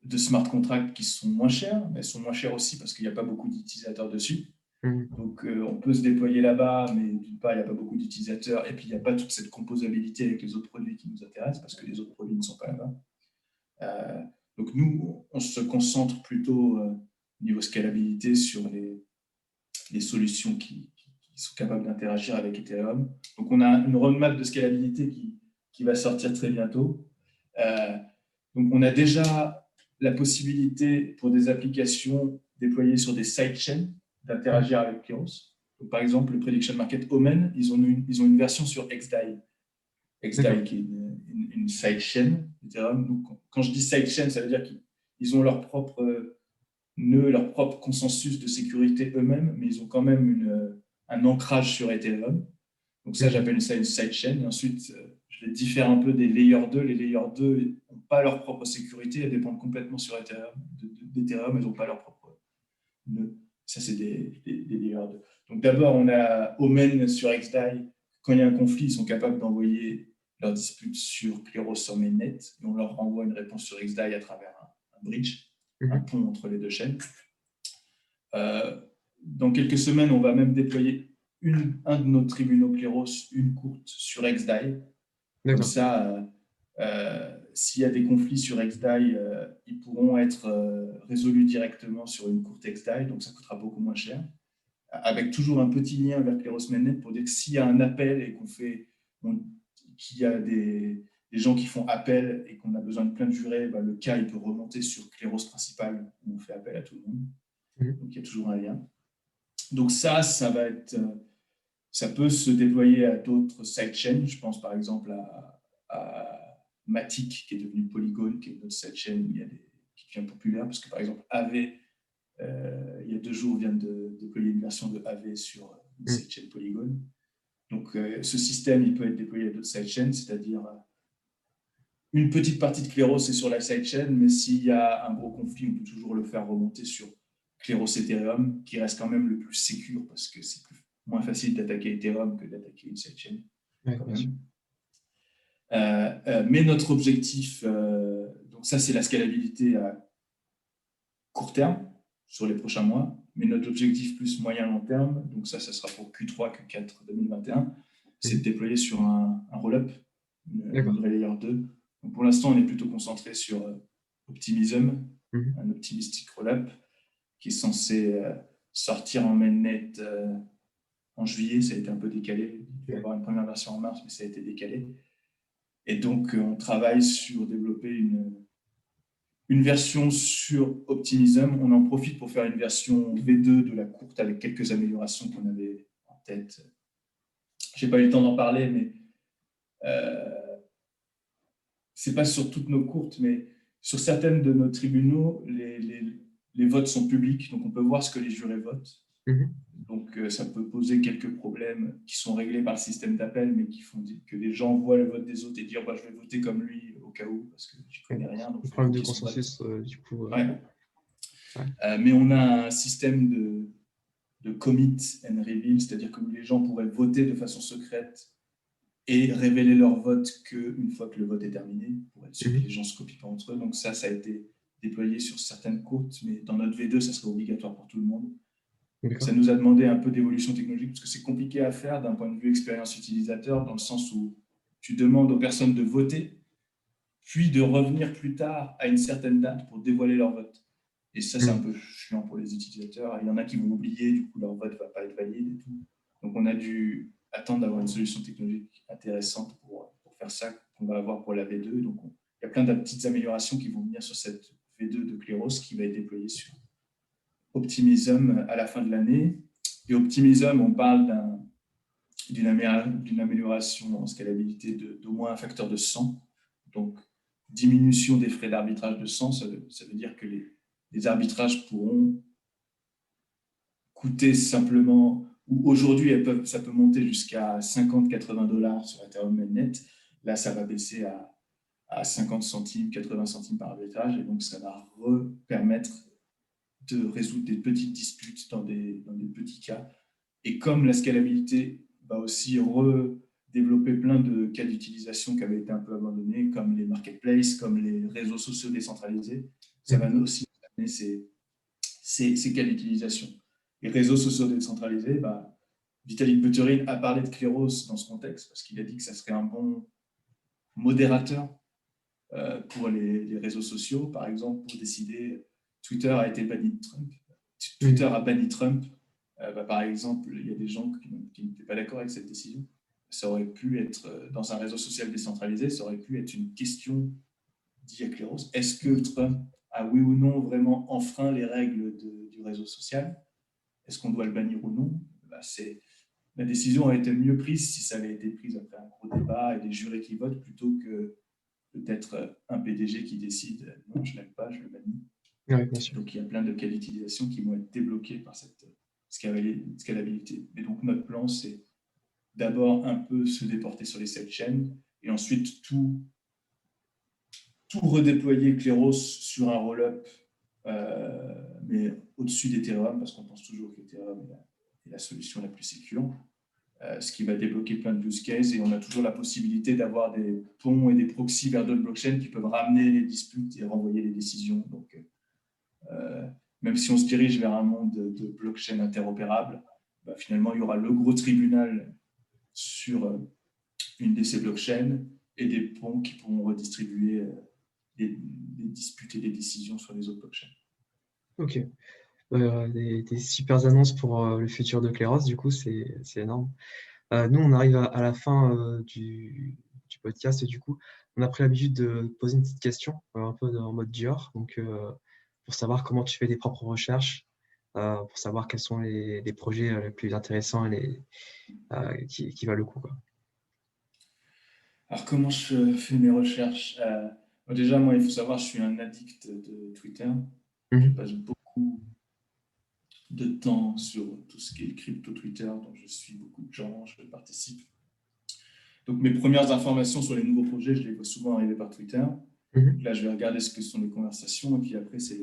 Speaker 1: de smart contracts qui sont moins chères, mais elles sont moins chères aussi parce qu'il n'y a pas beaucoup d'utilisateurs dessus. Donc, on peut se déployer là-bas, mais d'une part, il n'y a pas beaucoup d'utilisateurs, et puis il n'y a pas toute cette composabilité avec les autres produits qui nous intéressent, parce que les autres produits ne sont pas là-bas. Donc, nous, on se concentre plutôt niveau scalabilité sur les solutions qui sont capables d'interagir avec Ethereum. Donc, on a une roadmap de scalabilité qui va sortir très bientôt. Donc, on a déjà la possibilité pour des applications déployées sur des sidechains d'interagir avec Kleros. Donc, par exemple, le Prediction Market Omen, ils ont une version sur XDAI. XDAI qui est une sidechain d'Ethereum. Donc, quand je dis sidechain, ça veut dire qu'ils ont leur propre nœud, leur propre consensus de sécurité eux-mêmes, mais ils ont quand même un ancrage sur Ethereum. Donc ça, j'appelle ça une sidechain. Et ensuite, je les diffère un peu des Layer 2. Les Layer 2 n'ont pas leur propre sécurité, elles dépendent complètement sur Ethereum, d'Ethereum, elles n'ont pas leur propre nœud. Ça, c'est des Layer 2. Donc d'abord, on a Omen sur XDAI. Quand il y a un conflit, ils sont capables d'envoyer leur dispute sur Kleros sur Mainnet et on leur renvoie une réponse sur XDAI à travers un bridge, un pont entre les deux chaînes. Dans quelques semaines, on va même déployer un de nos tribunaux Kleros, une courte sur XDAI. Comme ça, s'il y a des conflits sur XDAI, ils pourront être résolus directement sur une courte XDAI, donc ça coûtera beaucoup moins cher. Avec toujours un petit lien vers Kleros Mainnet pour dire que s'il y a un appel et qu'il y a des les gens qui font appel et qu'on a besoin de plein de jurés, le cas il peut remonter sur Cléros principal où on fait appel à tout le monde. Donc il y a toujours un lien. Donc ça peut se déployer à d'autres sidechains. Je pense par exemple à Matic qui est devenu Polygon, qui est notre sidechain qui devient populaire parce que par exemple Aave, il y a 2 jours, vient de déployer une version de Aave sur une sidechain Polygon. Donc ce système il peut être déployé à d'autres sidechains, c'est-à-dire une petite partie de Cléros est sur la sidechain, mais s'il y a un gros conflit, on peut toujours le faire remonter sur Cléros Ethereum, qui reste quand même le plus sécure parce que c'est moins facile d'attaquer Ethereum que d'attaquer une sidechain. Mais notre objectif, donc ça c'est la scalabilité à court terme, sur les prochains mois, mais notre objectif plus moyen-long terme, donc ça sera pour Q3, Q4 2021, c'est de déployer sur un roll-up, une layer 2. Donc pour l'instant, on est plutôt concentré sur Optimism, un optimistic roll-up, qui est censé sortir en mainnet en juillet. Ça a été un peu décalé. Il devait y avoir une première version en mars, mais ça a été décalé. Et donc, on travaille sur développer une version sur Optimism. On en profite pour faire une version V2 de la courte avec quelques améliorations qu'on avait en tête. Je n'ai pas eu le temps d'en parler, mais ce n'est pas sur toutes nos courtes, mais sur certaines de nos tribunaux, les votes sont publics, donc on peut voir ce que les jurés votent. Donc, ça peut poser quelques problèmes qui sont réglés par le système d'appel, mais qui font que les gens voient le vote des autres et dire je vais voter comme lui au cas où, parce que je ne connais rien. Donc
Speaker 2: le problème de consensus, du coup.
Speaker 1: Mais on a un système de commit and reveal, c'est-à-dire que les gens pourraient voter de façon secrète et révéler leur vote qu'une fois que le vote est terminé, pour être sûr que les gens ne se copient pas entre eux. Donc ça a été déployé sur certaines courtes, mais dans notre V2, ça serait obligatoire pour tout le monde. Ça nous a demandé un peu d'évolution technologique parce que c'est compliqué à faire d'un point de vue expérience utilisateur, dans le sens où tu demandes aux personnes de voter, puis de revenir plus tard à une certaine date pour dévoiler leur vote. Et ça, c'est un peu chiant pour les utilisateurs. Il y en a qui vont oublier, du coup, leur vote ne va pas être valide et tout. Donc, on a dû attendre d'avoir une solution technologique intéressante pour faire ça, qu'on va avoir pour la V2. Donc, il y a plein de petites améliorations qui vont venir sur cette V2 de Cléros qui va être déployée sur Optimism à la fin de l'année. Et Optimism, on parle d'une amélioration en scalabilité d'au moins un facteur de 100. Donc, diminution des frais d'arbitrage de 100, ça veut dire que les arbitrages pourront coûter simplement, ou aujourd'hui, ça peut monter jusqu'à 50-80 $ sur Ethereum Mainnet. Là, ça va baisser à 50 centimes, 80 centimes par arbitrage, et donc ça va permettre de résoudre des petites disputes dans des petits cas. Et comme la scalabilité va aussi redévelopper plein de cas d'utilisation qui avaient été un peu abandonnés, comme les marketplaces, comme les réseaux sociaux décentralisés, ça va aussi amener ces cas d'utilisation. Les réseaux sociaux décentralisés, Vitalik Buterin a parlé de Cléros dans ce contexte parce qu'il a dit que ça serait un bon modérateur pour les réseaux sociaux. Par exemple, pour décider, Twitter a été banni de Trump. Twitter a banni Trump. Par exemple, il y a des gens qui n'étaient pas d'accord avec cette décision. Ça aurait pu être, dans un réseau social décentralisé, ça aurait pu être une question dit à Cléros. Est-ce que Trump a, oui ou non, vraiment enfreint les règles du réseau social? Est-ce qu'on doit le bannir ou non? La décision aurait été mieux prise si ça avait été prise après un gros débat et des jurés qui votent, plutôt que peut-être un PDG qui décide « non, je ne l'aime pas, je le bannis ». Donc, il y a plein de cas d'utilisation qui vont être débloqués par cette scalabilité. Et donc, notre plan, c'est d'abord un peu se déporter sur les sidechains et ensuite tout redéployer Cléros sur un roll-up, mais au-dessus d'Ethereum, parce qu'on pense toujours qu'Ethereum est la solution la plus sécure, ce qui va débloquer plein de use cases. Et on a toujours la possibilité d'avoir des ponts et des proxys vers d'autres blockchains qui peuvent ramener les disputes et renvoyer les décisions. Donc, même si on se dirige vers un monde de blockchain interopérable, finalement, il y aura le gros tribunal sur une de ces blockchains et des ponts qui pourront redistribuer des disputes et des décisions sur les autres blockchains.
Speaker 2: Ok. Des super annonces pour le futur de Cléros, du coup, c'est énorme. Nous, on arrive à la fin du podcast. Du coup, on a pris l'habitude de poser une petite question, un peu en mode Dior, donc pour savoir comment tu fais tes propres recherches, pour savoir quels sont les projets les plus intéressants et qui valent le coup, quoi.
Speaker 1: Alors, comment je fais mes recherches? Déjà, moi, il faut savoir, je suis un addict de Twitter. Je passe beaucoup de temps sur tout ce qui est crypto Twitter, donc je suis beaucoup de gens, je participe. Donc, mes premières informations sur les nouveaux projets, je les vois souvent arriver par Twitter. Donc là, je vais regarder ce que sont les conversations, et puis après, c'est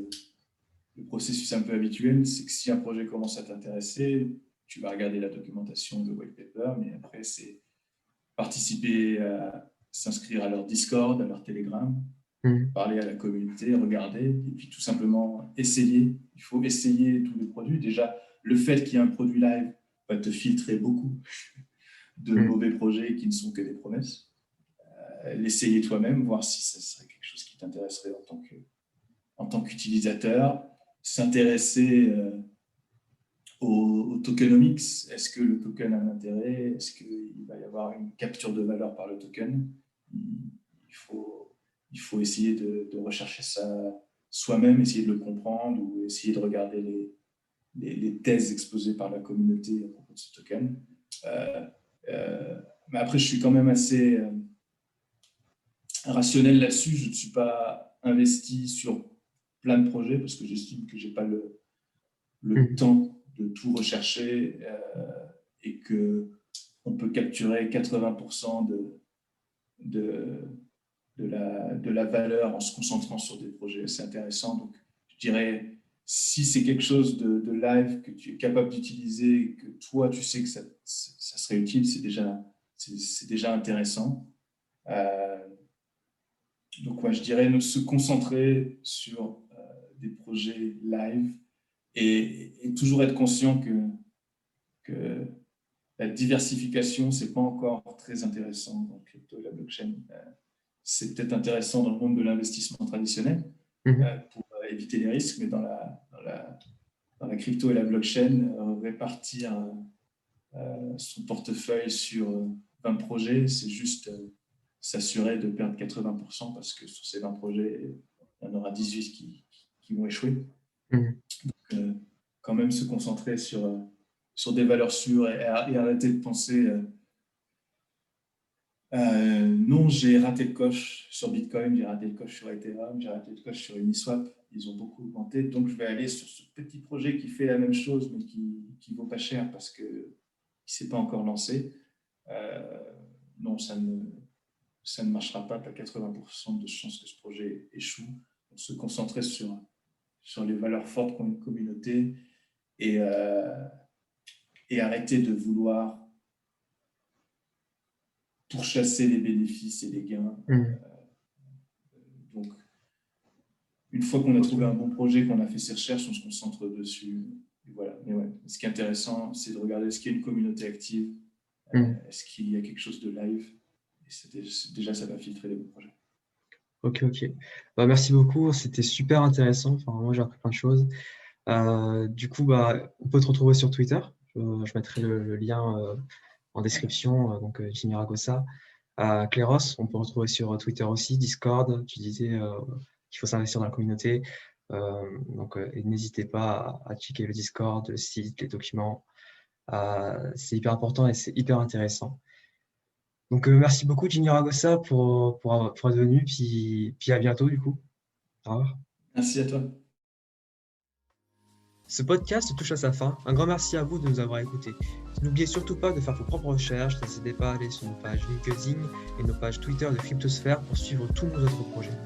Speaker 1: le processus un peu habituel, c'est que si un projet commence à t'intéresser, tu vas regarder la documentation, le white paper, mais après, c'est participer, s'inscrire à leur Discord, à leur Telegram, parler à la communauté, regarder, et puis tout simplement essayer. Il faut essayer tous les produits. Déjà, le fait qu'il y ait un produit live va te filtrer beaucoup de mauvais projets qui ne sont que des promesses. L'essayer toi-même, voir si ça serait quelque chose qui t'intéresserait en tant qu'utilisateur. S'intéresser au tokenomics. Est-ce que le token a un intérêt? Est-ce qu'il va y avoir une capture de valeur par le token? Il faut essayer de rechercher ça soi-même, essayer de le comprendre ou essayer de regarder les thèses exposées par la communauté à propos de ce token. Mais après, je suis quand même assez rationnel là-dessus. Je ne suis pas investi sur plein de projets parce que j'estime que je n'ai pas le temps de tout rechercher et qu'on peut capturer 80% de la valeur en se concentrant sur des projets assez intéressants. Donc, je dirais, si c'est quelque chose de live que tu es capable d'utiliser, que toi, tu sais que ça serait utile, c'est déjà intéressant. Donc, ouais, je dirais se concentrer sur des projets live et toujours être conscient que la diversification, ce n'est pas encore très intéressant dans le crypto et la blockchain. C'est peut-être intéressant dans le monde de l'investissement traditionnel pour éviter les risques, mais dans la crypto et la blockchain, répartir son portefeuille sur 20 projets, c'est juste s'assurer de perdre 80% parce que sur ces 20 projets, il y en aura 18 qui vont échouer. Donc, quand même se concentrer sur des valeurs sûres et arrêter de penser non, j'ai raté le coche sur Bitcoin, j'ai raté le coche sur Ethereum, j'ai raté le coche sur Uniswap, ils ont beaucoup augmenté, donc je vais aller sur ce petit projet qui fait la même chose mais qui vaut pas cher parce qu'il ne s'est pas encore lancé. Non, ça ne marchera pas, tu as 80% de chances que ce projet échoue. Donc, se concentrer sur les valeurs fortes qu'ont une communauté et arrêter de vouloir pourchasser les bénéfices et les gains. Donc, une fois qu'on a trouvé un bon projet, qu'on a fait ses recherches, on se concentre dessus. Et voilà. Mais ouais, ce qui est intéressant, c'est de regarder est-ce qu'il y a une communauté active, est-ce qu'il y a quelque chose de live. Et déjà, ça va filtrer les bons projets.
Speaker 2: Ok. Bah, merci beaucoup, c'était super intéressant. Enfin, moi, j'ai appris plein de choses. Du coup, on peut te retrouver sur Twitter. Je mettrai le lien en description, donc Jimmy Ragosa. Cléros, on peut retrouver sur Twitter aussi, Discord. Tu disais qu'il faut s'investir dans la communauté. Donc, et n'hésitez pas à checker le Discord, le site, les documents. C'est hyper important et c'est hyper intéressant. Donc, merci beaucoup, Jimmy Ragosa, pour être venu. Puis à bientôt, du coup. Au revoir.
Speaker 1: Merci à toi.
Speaker 2: Ce podcast touche à sa fin. Un grand merci à vous de nous avoir écoutés. N'oubliez surtout pas de faire vos propres recherches. N'hésitez pas à aller sur nos pages LinkedIn et nos pages Twitter de Cryptosphère pour suivre tous nos autres projets.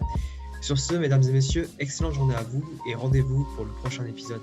Speaker 2: Sur ce, mesdames et messieurs, excellente journée à vous et rendez-vous pour le prochain épisode.